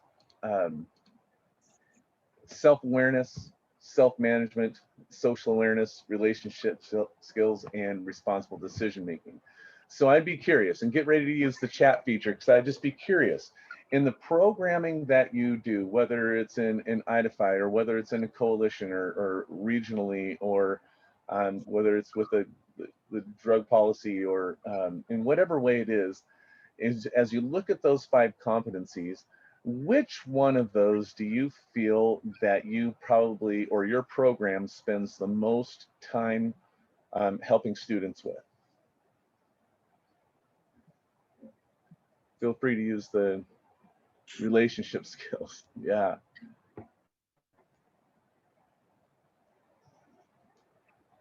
self-awareness, self-management, social awareness, relationship skills, and responsible decision-making. So I'd be curious, and get ready to use the chat feature, because I'd just be curious, in the programming that you do, whether it's in Idify, or whether it's in a coalition or regionally, or whether it's with the drug policy, or in whatever way it is, as you look at those 5 competencies, which one of those do you feel that you probably, or your program spends the most time helping students with? Feel free to use the relationship skills. Yeah.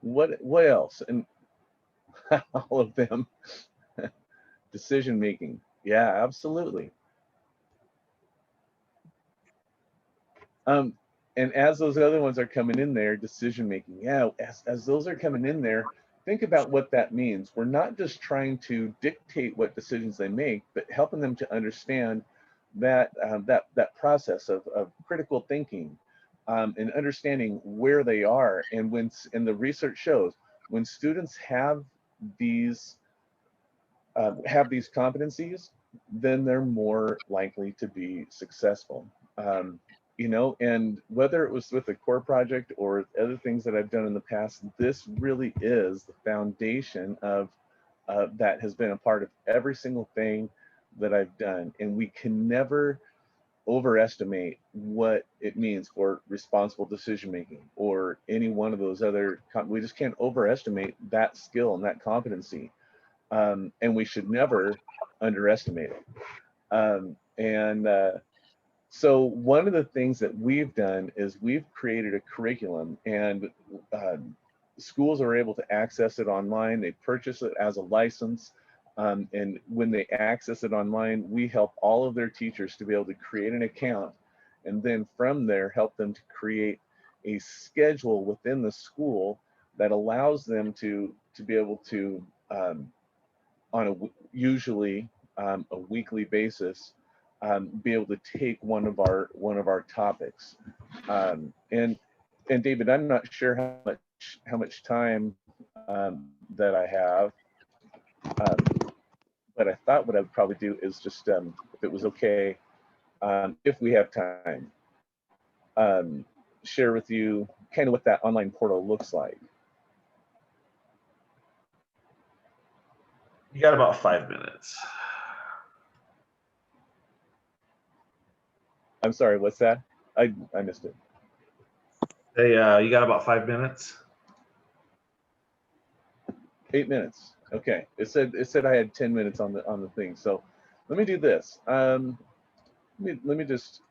What else? And all of them. Decision making. Yeah, absolutely. And as those other ones are coming in there, decision making, yeah, as those are coming in there, think about what that means. We're not just trying to dictate what decisions they make, but helping them to understand that that process of critical thinking, and understanding where they are. And the research shows when students have these competencies, then they're more likely to be successful. You know, and whether it was with the core project or other things that I've done in the past, this really is the foundation of that has been a part of every single thing that I've done. And we can never overestimate what it means for responsible decision making or any one of those other. We just can't overestimate that skill and that competency, and we should never underestimate it. So one of the things that we've done is we've created a curriculum, and schools are able to access it online. They purchase it as a license. And when they access it online, we help all of their teachers to be able to create an account, and then from there help them to create a schedule within the school that allows them to be able to, usually a weekly basis, be able to take one of our topics. And David, I'm not sure how much time that I have. But I thought what I would probably do is just, if it was okay, if we have time, share with you kind of what that online portal looks like. You got about 5 minutes. I'm sorry, what's that? I missed it. Hey, you got about 5 minutes? 8 minutes. Okay. It said I had 10 minutes on the thing. So let me do this. Let me just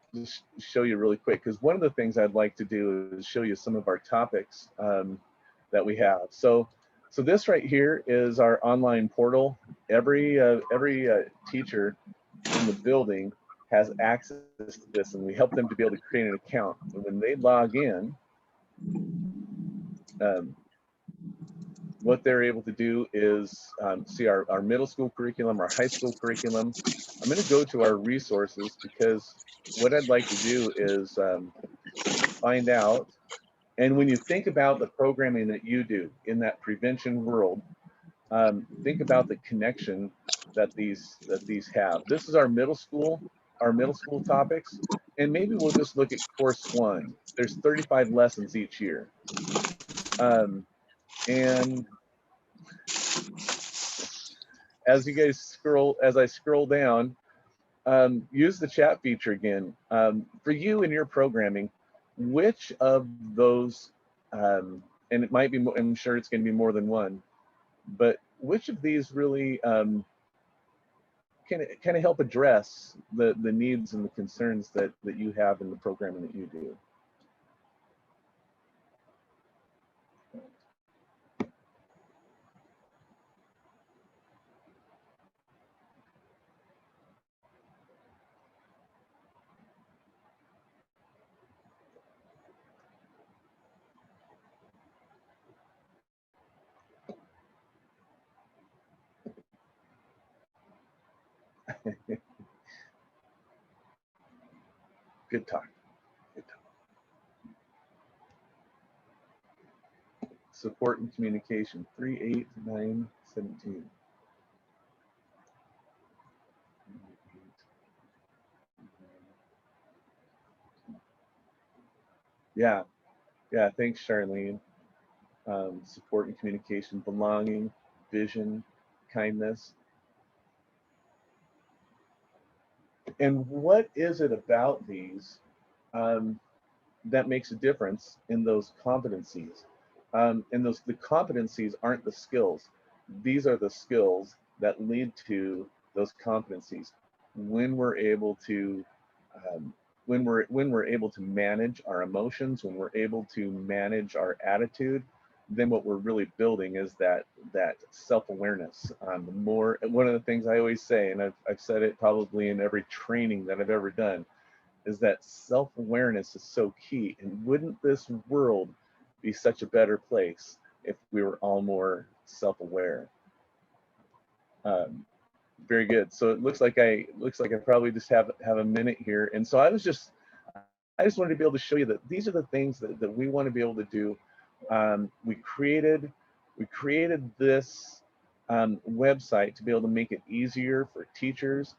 show you really quick, because one of the things I'd like to do is show you some of our topics that we have. So this right here is our online portal. Every teacher in the building has access to this, and we help them to be able to create an account. And when they log in, what they're able to do is see our middle school curriculum, our high school curriculum. I'm going to go to our resources, because what I'd like to do is find out. And when you think about the programming that you do in that prevention world, think about the connection that these have. This is our middle school topics, and maybe we'll just look at course 1. There's 35 lessons each year. And as I scroll down, use the chat feature again. For you in your programming, which of those, and it might be, I'm sure it's going to be more than one, but which of these really can kind of help address the needs and the concerns that you have in the programming that you do? Good talk. Good talk. Support and communication, 38917. Yeah, thanks, Charlene. Support and communication, belonging, vision, kindness. And what is it about these that makes a difference in those competencies? And the competencies aren't the skills. These are the skills that lead to those competencies. When we're able to when we're able to manage our emotions, when we're able to manage our attitude, then what we're really building is that self-awareness. One of the things I always say, and I've said it probably in every training that I've ever done, is that self-awareness is so key. And wouldn't this world be such a better place if we were all more self-aware? Very good. So it looks like I probably just have a minute here. And so I just wanted to be able to show you that these are the things that we want to be able to do. We created this website to be able to make it easier for teachers.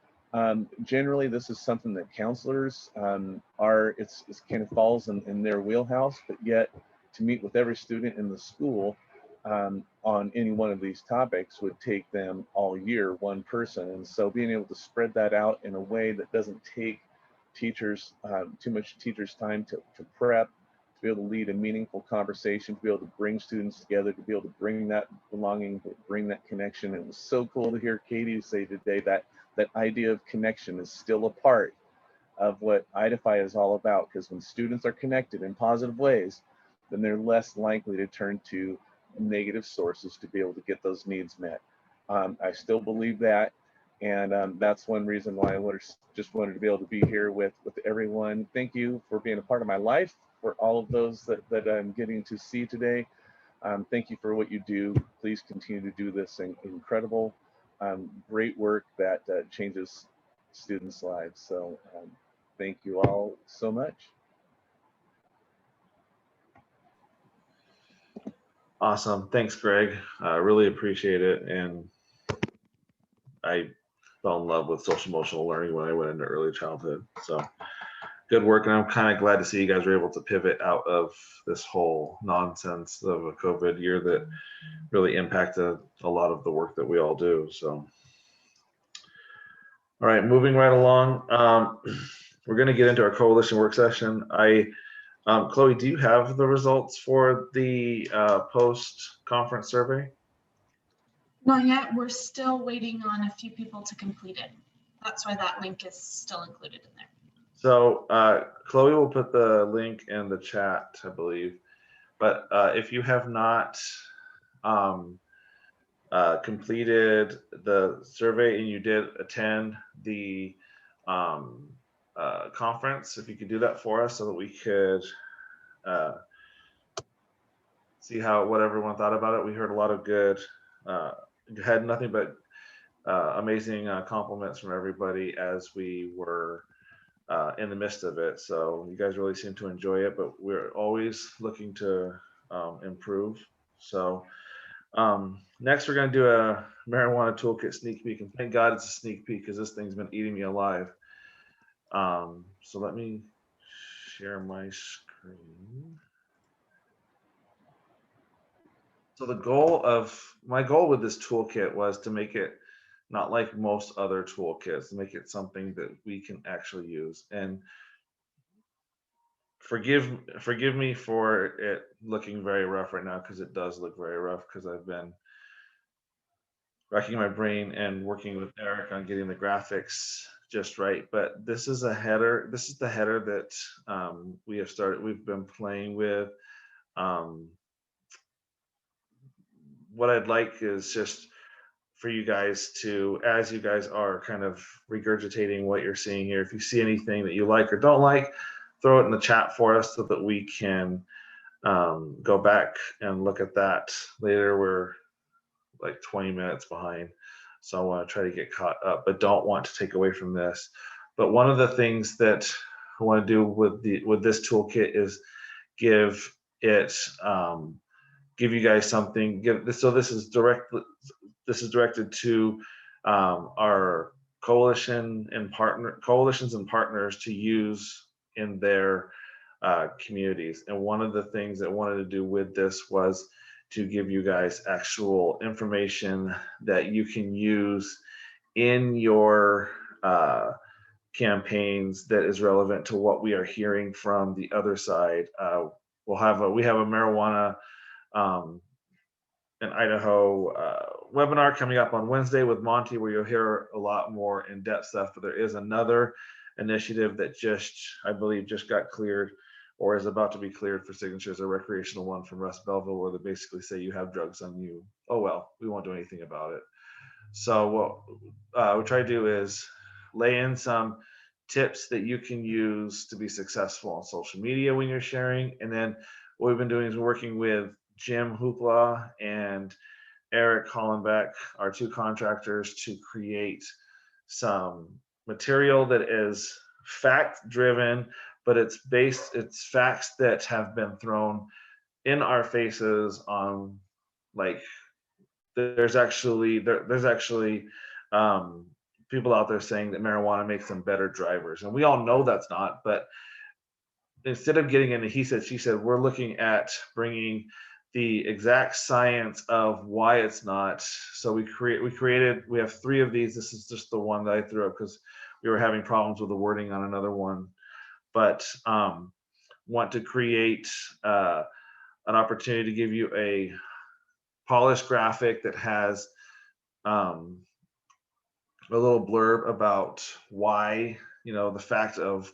Generally, this is something that counselors it's kind of falls in their wheelhouse, but yet to meet with every student in the school on any one of these topics would take them all year, one person. And so being able to spread that out in a way that doesn't take teachers too much teachers' time to prep, to be able to lead a meaningful conversation, to be able to bring students together, to be able to bring that belonging, to bring that connection. It was so cool to hear Katie say today that that idea of connection is still a part of what IDFI is all about, because when students are connected in positive ways, then they're less likely to turn to negative sources to be able to get those needs met. I still believe that, and that's one reason why I just wanted to be able to be here with everyone. Thank you for being a part of my life, for all of those that I'm getting to see today. Thank you for what you do. Please continue to do this incredible, great work that changes students' lives. So thank you all so much. Awesome. Thanks, Greg. I really appreciate it. And I fell in love with social emotional learning when I went into early childhood. So good work. And I'm kind of glad to see you guys were able to pivot out of this whole nonsense of a COVID year that really impacted a lot of the work that we all do. So, all right, moving right along. We're going to get into our coalition work session. Chloe, do you have the results for the post-conference survey? Not yet. We're still waiting on a few people to complete it. That's why that link is still included in there. So Chloe will put the link in the chat, I believe. But if you have not completed the survey and you did attend the conference, if you could do that for us so that we could see what everyone thought about it. We heard a lot of good, had nothing but amazing compliments from everybody as we were in the midst of it. So you guys really seem to enjoy it, but we're always looking to improve. So next we're going to do a marijuana toolkit sneak peek, and thank God it's a sneak peek because this thing's been eating me alive. So let me share my screen. So my goal with this toolkit was to make it not like most other toolkits, to make it something that we can actually use. And forgive me for it looking very rough right now, because it does look very rough, because I've been racking my brain and working with Eric on getting the graphics just right. But this is a header. This is the header that we've been playing with. What I'd like is just for you guys to, as you guys are kind of regurgitating what you're seeing here, if you see anything that you like or don't like, throw it in the chat for us so that we can go back and look at that later. We're like 20 minutes behind, so I want to try to get caught up, but don't want to take away from this. But one of the things that I want to do with this toolkit is give you guys something. So this is directed to our coalitions and partners to use in their communities. And one of the things that I wanted to do with this was to give you guys actual information that you can use in your campaigns that is relevant to what we are hearing from the other side. We have a marijuana in Idaho webinar coming up on Wednesday with Monty, where you'll hear a lot more in-depth stuff. But there is another initiative that I believe just got cleared or is about to be cleared for signatures, a recreational one from Russ Belville, where they basically say you have drugs on you. Oh, well, we won't do anything about it. So what we try to do is lay in some tips that you can use to be successful on social media when you're sharing. And then what we've been doing is working with Jim Hoopla and Eric Hollenbeck, our two contractors, to create some material that is fact driven, but it's facts that have been thrown in our faces on, like, there's actually people out there saying that marijuana makes them better drivers, and we all know that's not. But instead of getting into he said she said, we're looking at bringing the exact science of why it's not. So we have 3 of these. This is just the one that I threw up because we were having problems with the wording on another one, but want to create an opportunity to give you a polished graphic that has a little blurb about why, the fact of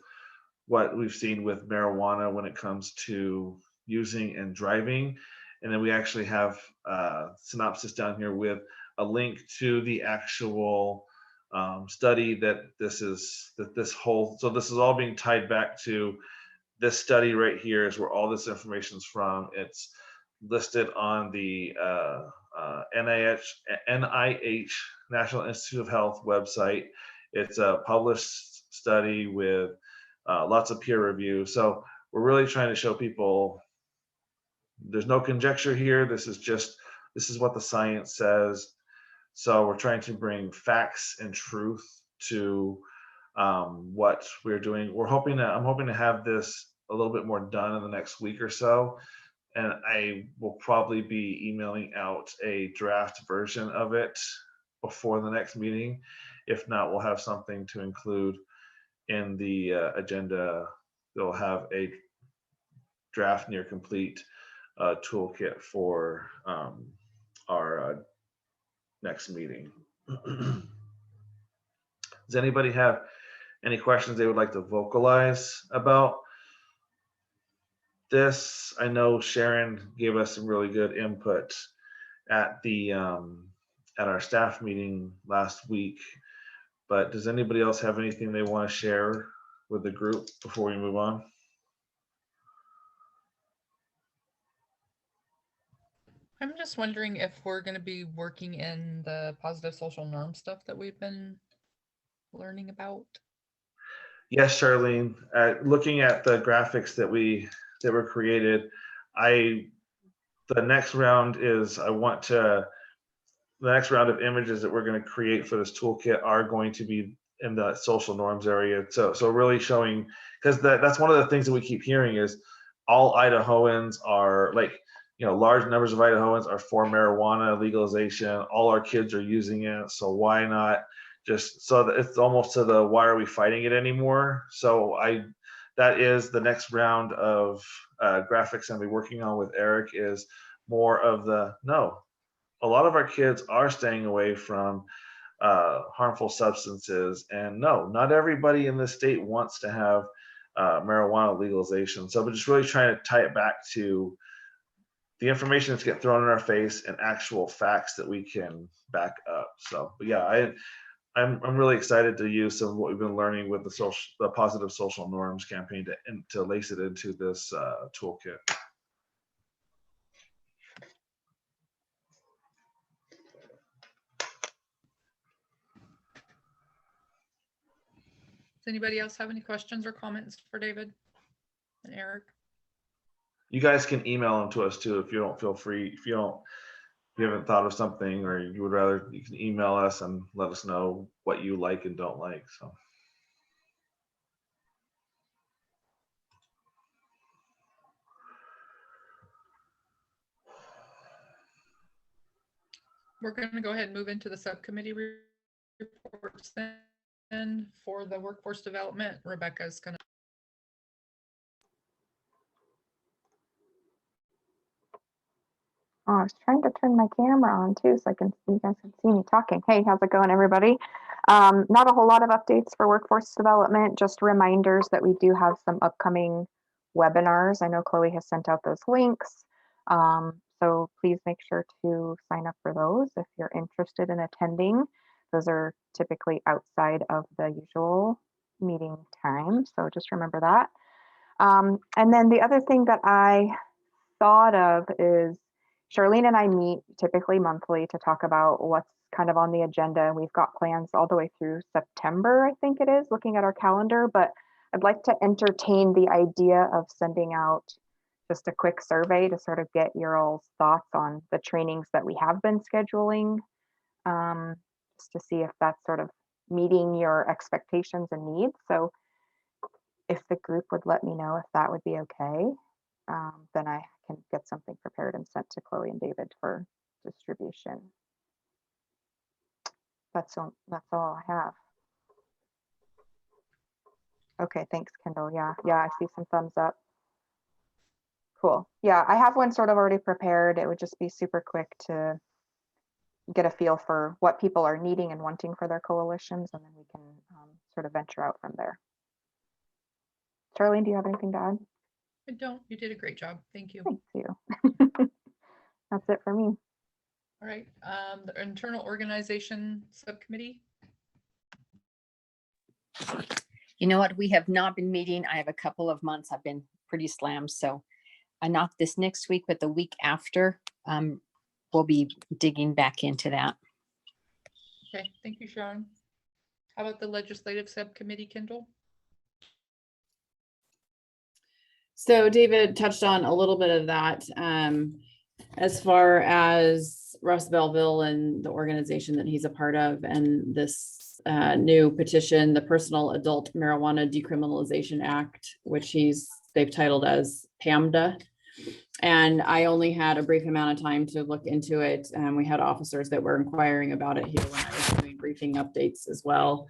what we've seen with marijuana when it comes to using and driving. And then we actually have a synopsis down here with a link to the actual study that this is all being tied back to this study right here is where all this information is from. It's listed on the NIH National Institute of Health website. It's a published study with lots of peer review. So we're really trying to show people there's no conjecture here. This is what the science says. So we're trying to bring facts and truth to what we're doing. I'm hoping to have this a little bit more done in the next week or so. And I will probably be emailing out a draft version of it before the next meeting. If not, we'll have something to include in the agenda. They'll have a draft near complete toolkit for our next meeting. Does anybody have any questions they would like to vocalize about this? I know Sharon gave us some really good input at the at our staff meeting last week, but does anybody else have anything they want to share with the group before we move on? I'm just wondering if we're going to be working in the positive social norm stuff that we've been learning about. Yes, Charlene. Looking at the graphics that were created, the next round of images that we're going to create for this toolkit are going to be in the social norms area. So really showing, because that's one of the things that we keep hearing is all Idahoans are like, large numbers of Idahoans are for marijuana legalization. All our kids are using it. So why not just, so that it's almost to the, why are we fighting it anymore? So that is the next round of graphics I'll be working on with Eric, is more of the, no, a lot of our kids are staying away from harmful substances, and no, not everybody in this state wants to have marijuana legalization. So we're just really trying to tie it back to the information that's getting thrown in our face and actual facts that we can back up. So, but yeah, I'm really excited to use some of what we've been learning with the positive social norms campaign to lace it into this toolkit. Does anybody else have any questions or comments for David and Eric? You guys can email them to us too if you don't feel free. If you haven't thought of something, or you would rather, you can email us and let us know what you like and don't like. So. We're going to go ahead and move into the subcommittee reports then. For the workforce development, Rebecca's going to. Oh, I was trying to turn my camera on too, so you guys can see me talking. Hey, how's it going, everybody? Not a whole lot of updates for workforce development, just reminders that we do have some upcoming webinars. I know Chloe has sent out those links. So please make sure to sign up for those if you're interested in attending. Those are typically outside of the usual meeting time. So just remember that. And then the other thing that I thought of is Charlene and I meet typically monthly to talk about what's kind of on the agenda. We've got plans all the way through September, I think it is, looking at our calendar, but I'd like to entertain the idea of sending out just a quick survey to sort of get your all's thoughts on the trainings that we have been scheduling, just to see if that's sort of meeting your expectations and needs. So if the group would let me know if that would be okay, then I can get something prepared and sent to Chloe and David for distribution. That's all I have. Okay, thanks, Kendall. Yeah, I see some thumbs up. Cool. Yeah, I have one sort of already prepared. It would just be super quick to get a feel for what people are needing and wanting for their coalitions, and then we can sort of venture out from there. Charlene, do you have anything to add? I don't. You did a great job. Thank you. Thank you. That's it for me. All right. The internal organization subcommittee. You know what? We have not been meeting. I have a couple of months. I've been pretty slammed. So not this next week, but the week after, we'll be digging back into that. Okay. Thank you, Sharon. How about the legislative subcommittee, Kendall? So David touched on a little bit of that as far as Russ Belleville and the organization that he's a part of, and this new petition, the Personal Adult Marijuana Decriminalization Act, which they've titled as PAMDA. And I only had a brief amount of time to look into it. We had officers that were inquiring about it here when I was doing briefing updates as well,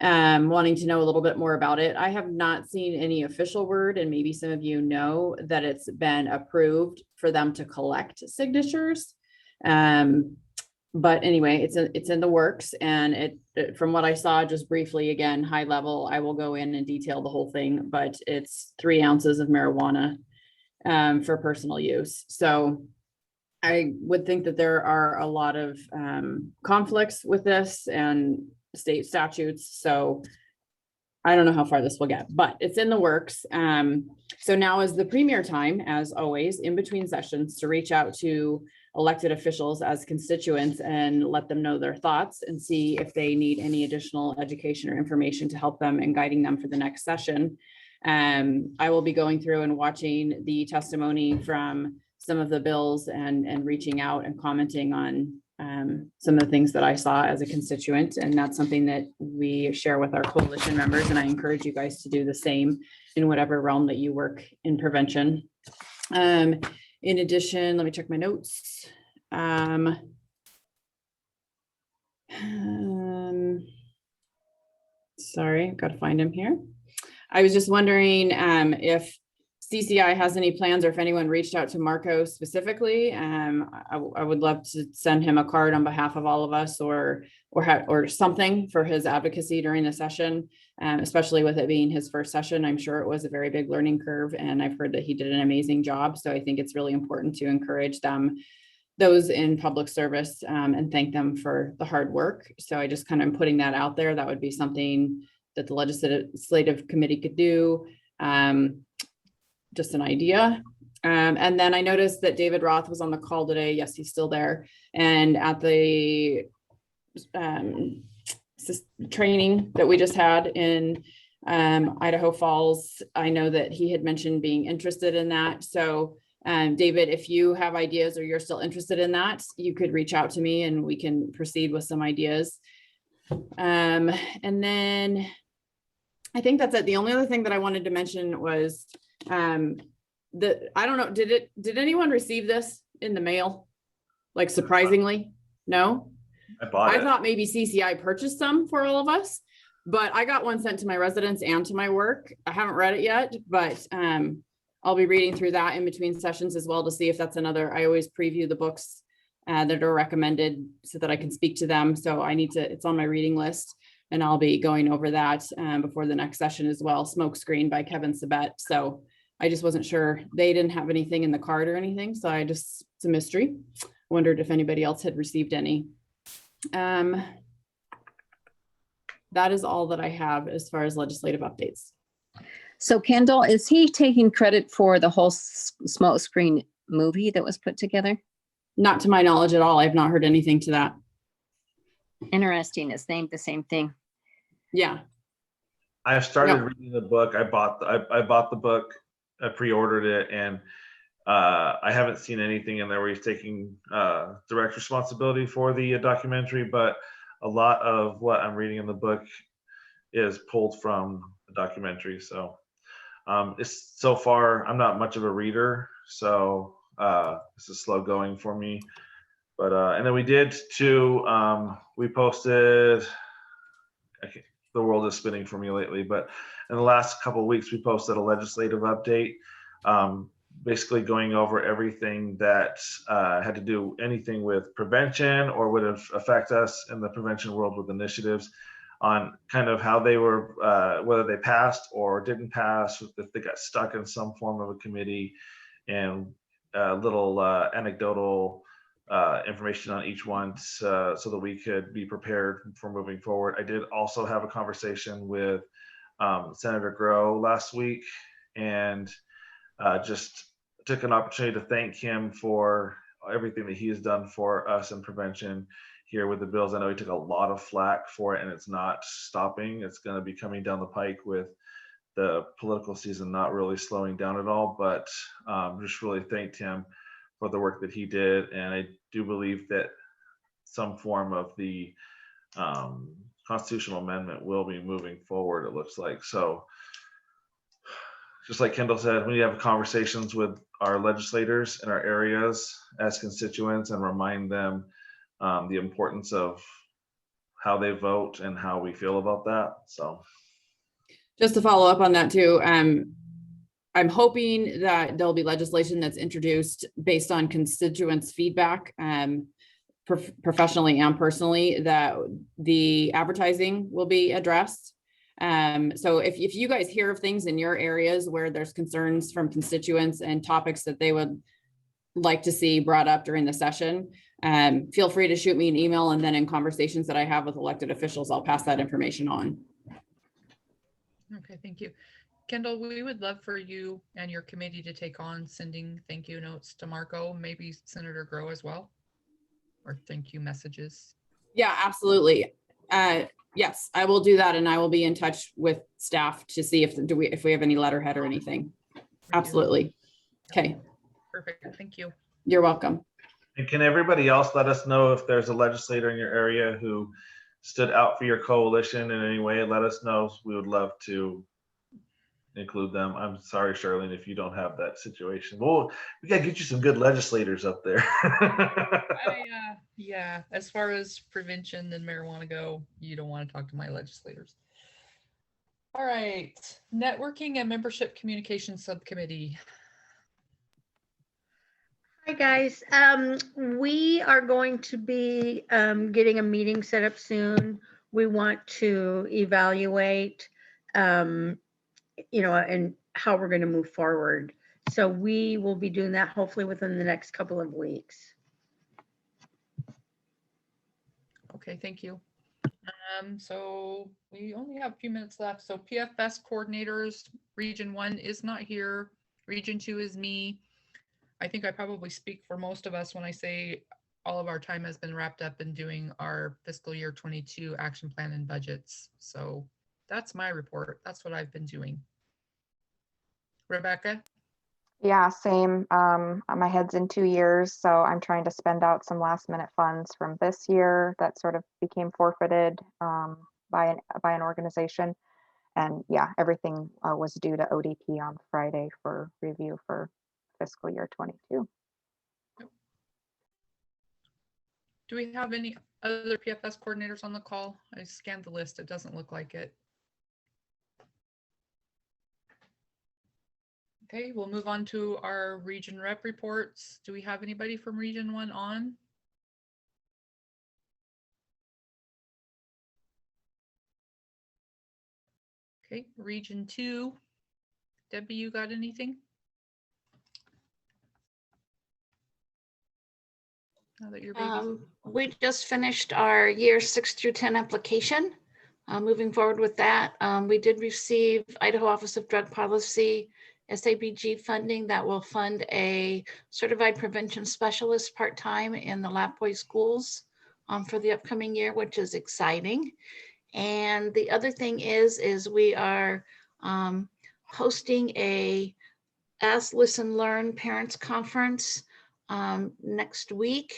wanting to know a little bit more about it. I have not seen any official word, and maybe some of you know that it's been approved for them to collect signatures. But anyway, it's in the works, and it from what I saw just briefly, again, high level, I will go in and detail the whole thing, but it's 3 ounces of marijuana for personal use. So I would think that there are a lot of conflicts with this and state statutes. So I don't know how far this will get, but it's in the works. So now is the premier time, as always, in between sessions, to reach out to elected officials as constituents and let them know their thoughts and see if they need any additional education or information to help them and guiding them for the next session. I will be going through and watching the testimony from some of the bills and reaching out and commenting on some of the things that I saw as a constituent. And that's something that we share with our coalition members. And I encourage you guys to do the same in whatever realm that you work in prevention. In addition, let me check my notes. Sorry, I've got to find him here. I was just wondering if CCI has any plans, or if anyone reached out to Marco specifically. I would love to send him a card on behalf of all of us, or something for his advocacy during the session, especially with it being his first session. I'm sure it was a very big learning curve, and I've heard that he did an amazing job. So I think it's really important to encourage those in public service, and thank them for the hard work. So I just kind of putting that out there. That would be something that the legislative committee could do. Just an idea. And then I noticed that David Roth was on the call today. Yes, he's still there. And at the training that we just had in Idaho Falls, I know that he had mentioned being interested in that. So David, if you have ideas or you're still interested in that, you could reach out to me and we can proceed with some ideas. And then I think that's it. The only other thing that I wanted to mention was I don't know, did anyone receive this in the mail? Like, surprisingly? No? I thought maybe CCI purchased some for all of us, but I got one sent to my residence and to my work. I haven't read it yet, but I'll be reading through that in between sessions as well to see if that's another. I always preview the books that are recommended so that I can speak to them. So it's on my reading list, and I'll be going over that before the next session as well. Smokescreen by Kevin Sabet. So I just wasn't sure. They didn't have anything in the card or anything. So it's a mystery. Wondered if anybody else had received any. that is all that I have as far as legislative updates. So Kendall, is he taking credit for the whole smoke screen movie that was put together? Not to my knowledge at all. I've not heard anything to that. Interesting. It's named the same thing. Yeah. I've started reading the book. I bought the book. I pre-ordered it, and I haven't seen anything in there where he's taking direct responsibility for the documentary, but a lot of what I'm reading in the book is pulled from the documentary. So it's so far, I'm not much of a reader, so this is slow going for me. But and then we did too. We posted. The world is spinning for me lately, but in the last couple of weeks, we posted a legislative update, basically going over everything that had to do anything with prevention or would affect us in the prevention world with initiatives on kind of how they were, whether they passed or didn't pass, if they got stuck in some form of a committee, and little anecdotal information on each one so that we could be prepared for moving forward. I did also have a conversation with Senator Grow last week, and just took an opportunity to thank him for everything that he has done for us in prevention here with the bills. I know he took a lot of flack for it, and it's not stopping. It's going to be coming down the pike with the political season not really slowing down at all, but just really thanked him for the work that he did. And I do believe that some form of the constitutional amendment will be moving forward, it looks like. So just like Kendall said, we need to have conversations with our legislators in our areas as constituents and remind them the importance of how they vote and how we feel about that. So just to follow up on that too, I'm hoping that there'll be legislation that's introduced based on constituents' feedback, professionally and personally, that the advertising will be addressed. So if you guys hear of things in your areas where there's concerns from constituents and topics that they would like to see brought up during the session, feel free to shoot me an email, and then in conversations that I have with elected officials, I'll pass that information on. Okay, thank you. Kendall, we would love for you and your committee to take on sending thank you notes to Marco, maybe Senator Grow as well, or thank you messages. Yeah, absolutely. Yes, I will do that, and I will be in touch with staff to see if we have any letterhead or anything. Absolutely. Okay. Perfect. Thank you. You're welcome. And can everybody else let us know if there's a legislator in your area who stood out for your coalition in any way? Let us know. We would love to include them. I'm sorry, Charlene, if you don't have that situation. Well, we got to get you some good legislators up there. Yeah, as far as prevention and marijuana go, you don't want to talk to my legislators. All right, networking and membership communication subcommittee. Hi guys, we are going to be getting a meeting set up soon. We want to evaluate and how we're going to move forward. So we will be doing that hopefully within the next couple of weeks. Okay, thank you. So we only have a few minutes left. So PFS coordinators, Region 1 is not here. Region 2 is me. I think I probably speak for most of us when I say all of our time has been wrapped up in doing our fiscal year 22 action plan and budgets. So that's my report. That's what I've been doing. Rebecca? Yeah, same. My head's in 2 years, so I'm trying to spend out some last minute funds from this year that sort of became forfeited by an organization. And yeah, everything was due to ODP on Friday for review for fiscal year 22. Do we have any other PFS coordinators on the call? I scanned the list. It doesn't look like it. Okay, we'll move on to our region rep reports. Do we have anybody from Region 1 on? Okay, Region 2. Debbie, you got anything? Now that your baby's We just finished our year 6 through 10 application. moving forward with that. We did receive Idaho Office of Drug Policy SABG funding that will fund a certified prevention specialist part-time in the Lapwai schools for the upcoming year, which is exciting. And the other thing is we are hosting a Ask, Listen, Learn Parents Conference next week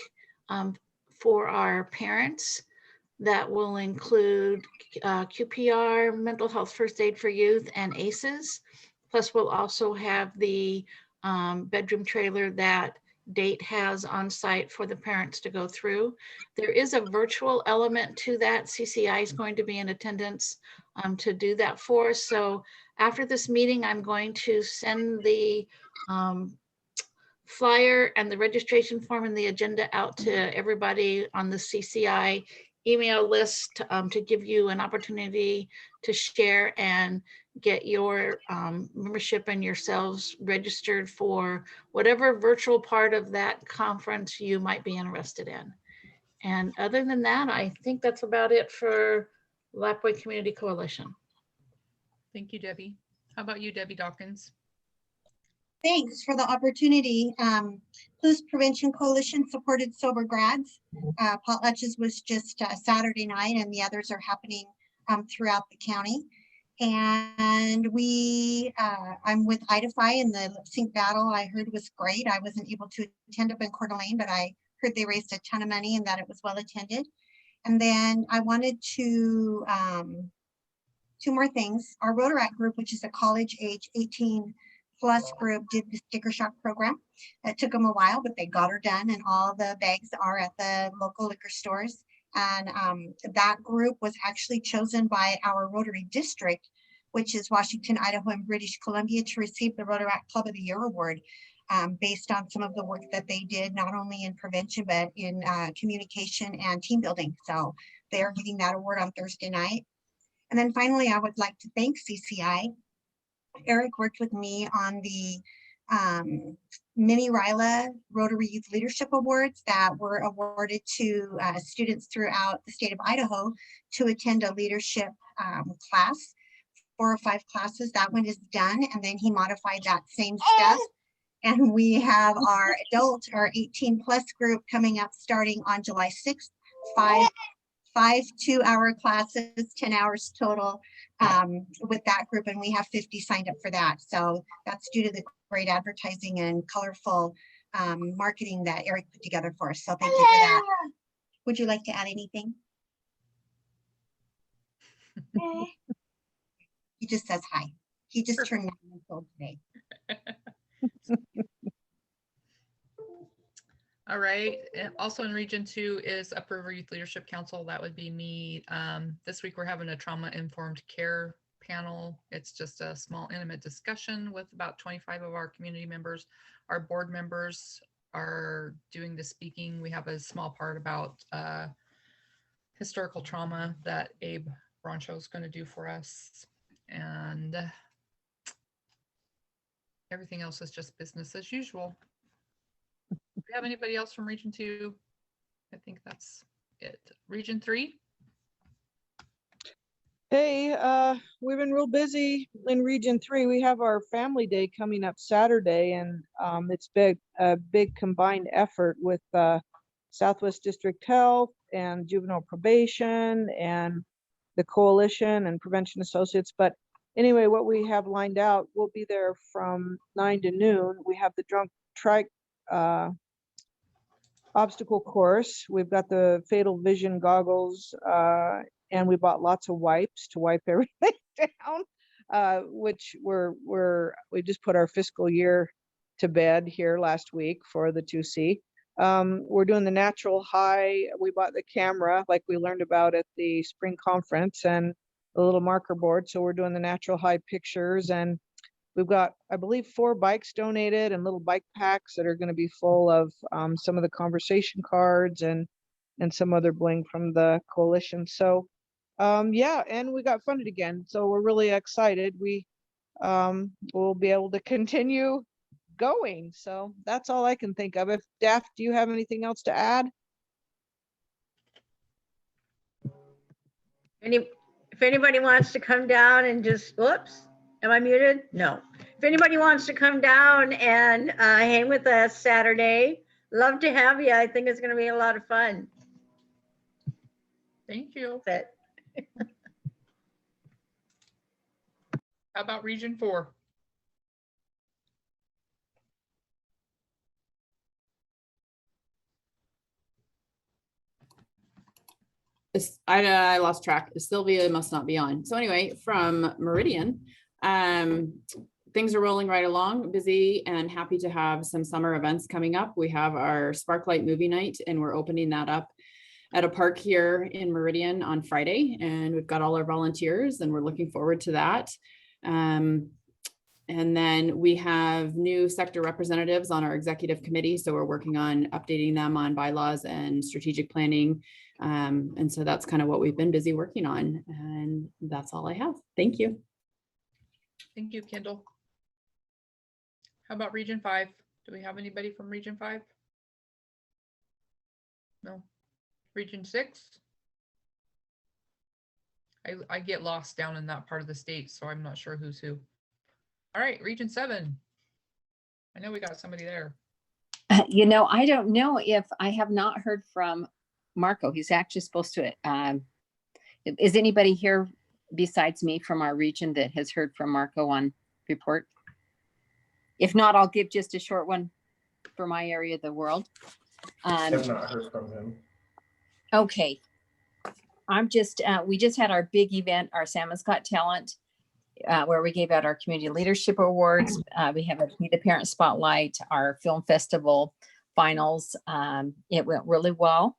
for our parents. That will include QPR, mental health first aid for youth, and ACEs. Plus, we'll also have the bedroom trailer that Date has on site for the parents to go through. There is a virtual element to that. CCI is going to be in attendance to do that for us. So after this meeting, I'm going to send the flyer and the registration form and the agenda out to everybody on the CCI email list to give you an opportunity to share and get your membership and yourselves registered for whatever virtual part of that conference you might be interested in. And other than that, I think that's about it for Lapwai Community Coalition. Thank you, Debbie. How about you, Debbie Dawkins? Thanks for the opportunity. Blues Prevention Coalition supported sober grads. Potlatches was just Saturday night, and the others are happening throughout the county. And I'm with Idaho, and the lip sync battle I heard was great. I wasn't able to attend up in Coeur d'Alene, but I heard they raised a ton of money and that it was well attended. And then I wanted to, two more things. Our Rotaract group, which is a college age 18 plus group, did the sticker shock program. It took them a while, but they got her done, and all the bags are at the local liquor stores. And that group was actually chosen by our Rotary District, which is Washington, Idaho, and British Columbia, to receive the Rotaract Club of the Year award based on some of the work that they did, not only in prevention, but in communication and team building. So they are getting that award on Thursday night. And then finally, I would like to thank CCI. Eric worked with me on the Mini Ryla Rotary Youth Leadership Awards that were awarded to students throughout the state of Idaho to attend a leadership class, 4 or 5 classes. That one is done, and then he modified that same stuff. And we have our adult, our 18 plus group coming up starting on July 6th, 5 2-hour classes, 10 hours total with that group, and we have 50 signed up for that. So that's due to the great advertising and colorful marketing that Eric put together for us. So thank you for that. Would you like to add anything? He just says hi. He just turned 9 months old today. All right. And also in Region 2 is Upriver Youth Leadership Council. That would be me. This week we're having a trauma-informed care panel. It's just a small, intimate discussion with about 25 of our community members. Our board members are doing the speaking. We have a small part about historical trauma that Abe Broncho is going to do for us. And everything else is just business as usual. Do we have anybody else from Region 2? I think that's it. Region 3? Hey, we've been real busy in Region 3. We have our Family Day coming up Saturday, and it's a big combined effort with Southwest District Health and Juvenile Probation and the Coalition and Prevention Associates. But anyway, what we have lined out, we'll be there from 9 to noon. We have the drunk trike obstacle course. We've got the fatal vision goggles, and we bought lots of wipes to wipe everything down, which we just put our fiscal year to bed here last week for the 2C. We're doing the natural high. We bought the camera like we learned about at the spring conference and a little marker board. So we're doing the natural high pictures, and we've got, I believe, 4 bikes donated and little bike packs that are going to be full of some of the conversation cards and some other bling from the coalition. So yeah, and we got funded again. So we're really excited. We will be able to continue going. So that's all I can think of. If Daft, do you have anything else to add? If anybody wants to come down and just, whoops, am I muted? No. If anybody wants to come down and hang with us Saturday, love to have you. I think it's going to be a lot of fun. Thank you. But How about Region 4? I lost track. Sylvia must not be on. So anyway, from Meridian, things are rolling right along, busy and happy to have some summer events coming up. We have our Sparklight movie night and we're opening that up at a park here in Meridian on Friday. And we've got all our volunteers and we're looking forward to that. And then we have new sector representatives on our executive committee. So we're working on updating them on bylaws and strategic planning. And so that's kind of what we've been busy working on. And that's all I have. Thank you. Thank you, Kendall. How about Region 5? Do we have anybody from Region 5? No. Region 6? I get lost down in that part of the state, so I'm not sure who's who. All right, Region 7. I know we got somebody there. You know, I don't know if I have not heard from Marco. He's actually supposed to, is anybody here besides me from our region that has heard from Marco on report? If not, I'll give just a short one for my area of the world. I have not heard from him. Okay. I'm just, we just had our big event, our Salmon's Got Talent, where we gave out our community leadership awards. We have a Be the Parent Spotlight, our film festival finals. It went really well.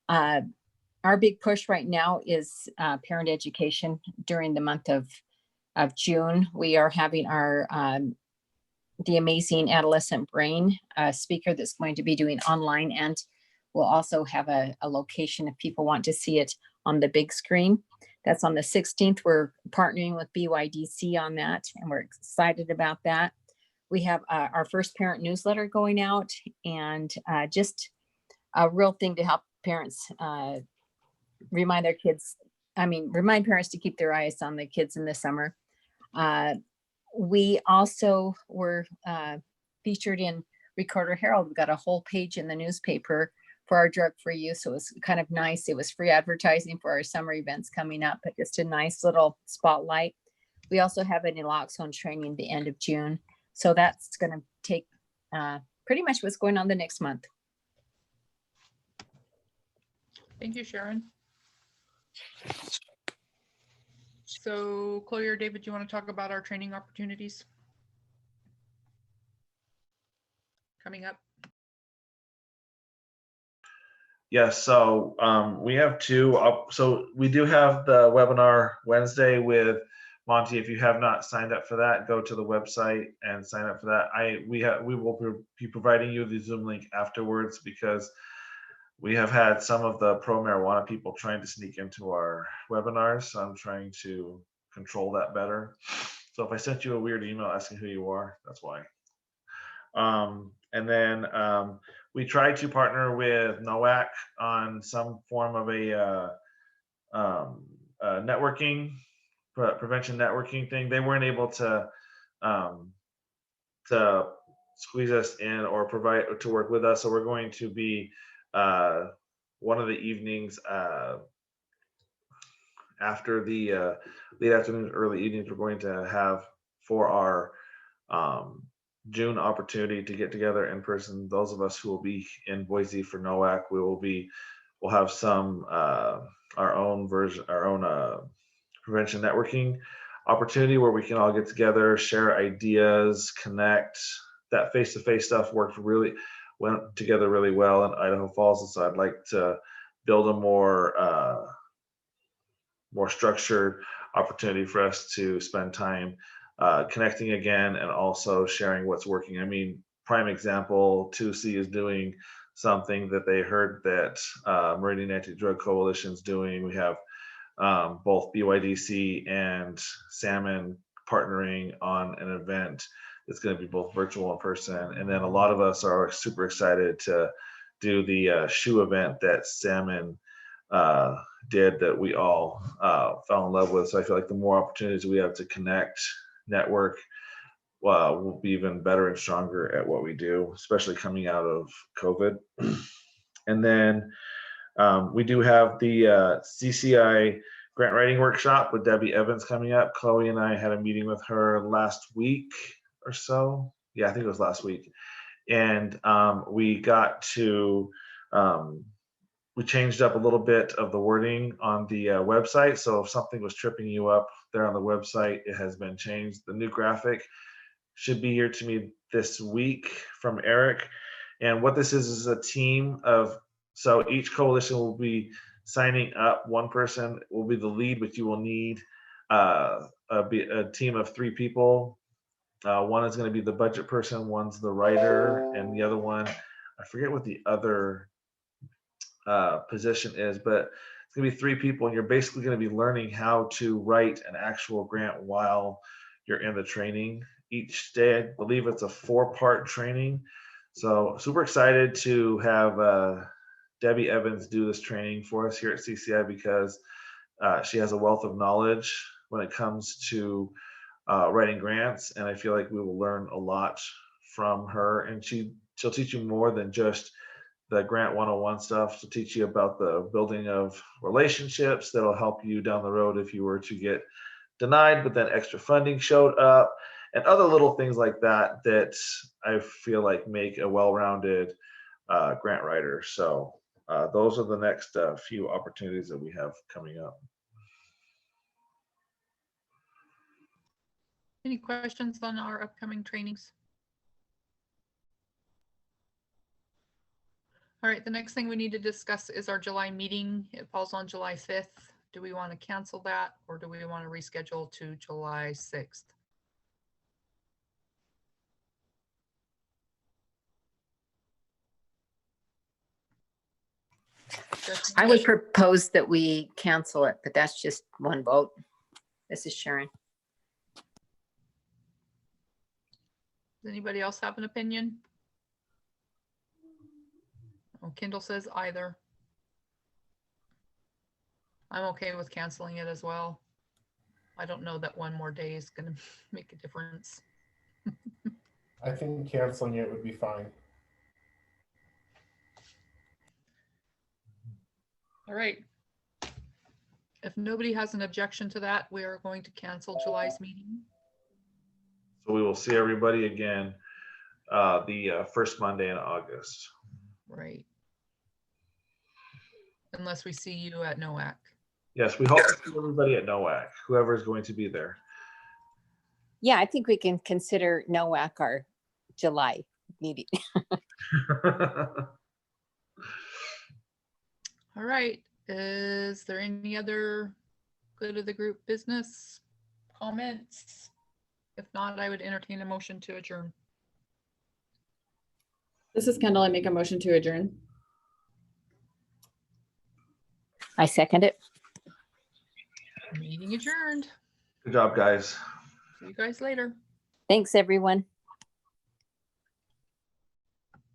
Our big push right now is parent education during the month of June. We are having our the Amazing Adolescent Brain speaker that's going to be doing online, and we'll also have a location if people want to see it on the big screen. That's on the 16th. We're partnering with BYDC on that, and we're excited about that. We have our first parent newsletter going out, and just a real thing to help parents remind their kids, remind parents to keep their eyes on the kids in the summer. We also were featured in Recorder Herald. We got a whole page in the newspaper for our drug-free use. So it was kind of nice. It was free advertising for our summer events coming up, but just a nice little spotlight. We also have an naloxone training the end of June. So that's going to take pretty much what's going on the next month. Thank you, Sharon. So Chloe or David, do you want to talk about our training opportunities coming up? Yes, so we have two. So we do have the webinar Wednesday with Monty. If you have not signed up for that, go to the website and sign up for that. We will be providing you the Zoom link afterwards because we have had some of the pro marijuana people trying to sneak into our webinars. So I'm trying to control that better. So if I sent you a weird email asking who you are, that's why. And then we tried to partner with NOAC on some form of a networking, prevention networking thing. They weren't able to squeeze us in or provide to work with us. So we're going to be one of the evenings after the late afternoon, early evenings, we're going to have for our June opportunity to get together in person. Those of us who will be in Boise for NOAC, we'll have some our own version, our own prevention networking opportunity where we can all get together, share ideas, connect. That face-to-face stuff went together really well in Idaho Falls, and so I'd like to build a more structured opportunity for us to spend time connecting again and also sharing what's working. I mean, prime example, 2C is doing something that they heard that Meridian Anti-Drug Coalition is doing. We have both BYDC and Salmon partnering on an event that's going to be both virtual and person. And then a lot of us are super excited to do the shoe event that Salmon did that we all fell in love with. So I feel like the more opportunities we have to connect, network, we'll be even better and stronger at what we do, especially coming out of COVID. And then we do have the CCI grant writing workshop with Debbie Evans coming up. Chloe and I had a meeting with her last week or so. Yeah, I think it was last week. And we got to, we changed up a little bit of the wording on the website. So if something was tripping you up there on the website, it has been changed. The new graphic should be here to me this week from Eric. And what this is a team of, so each coalition will be signing up. One person will be the lead, but you will need a team of 3 people. One is going to be the budget person, one's the writer, and the other one, I forget what the other position is, but it's going to be 3 people, and you're basically going to be learning how to write an actual grant while you're in the training. Each day, I believe it's a 4-part training. So super excited to have Debbie Evans do this training for us here at CCI, because she has a wealth of knowledge when it comes to writing grants, and I feel like we will learn a lot from her. And she'll teach you more than just the grant 101 stuff. She'll teach you about the building of relationships that'll help you down the road if you were to get denied, but then extra funding showed up, and other little things like that that I feel like make a well-rounded grant writer. So those are the next few opportunities that we have coming up. Any questions on our upcoming trainings? All right, the next thing we need to discuss is our July meeting. It falls on July 5th. Do we want to cancel that, or do we want to reschedule to July 6th? I would propose that we cancel it, but that's just one vote. This is Sharon. Does anybody else have an opinion? Oh, Kendall says either. I'm okay with canceling it as well. I don't know that one more day is going to make a difference. I think canceling it would be fine. All right. If nobody has an objection to that, we are going to cancel July's meeting. So we will see everybody again the first Monday in August. Right. Unless we see you at NOAC. Yes, we hope to see everybody at NOAC, whoever is going to be there. Yeah, I think we can consider NOAC our July meeting. All right. Is there any other good of the group business comments? If not, I would entertain a motion to adjourn. This is Kendall. I make a motion to adjourn. I second it. Meeting adjourned. Good job, guys. See you guys later. Thanks, everyone.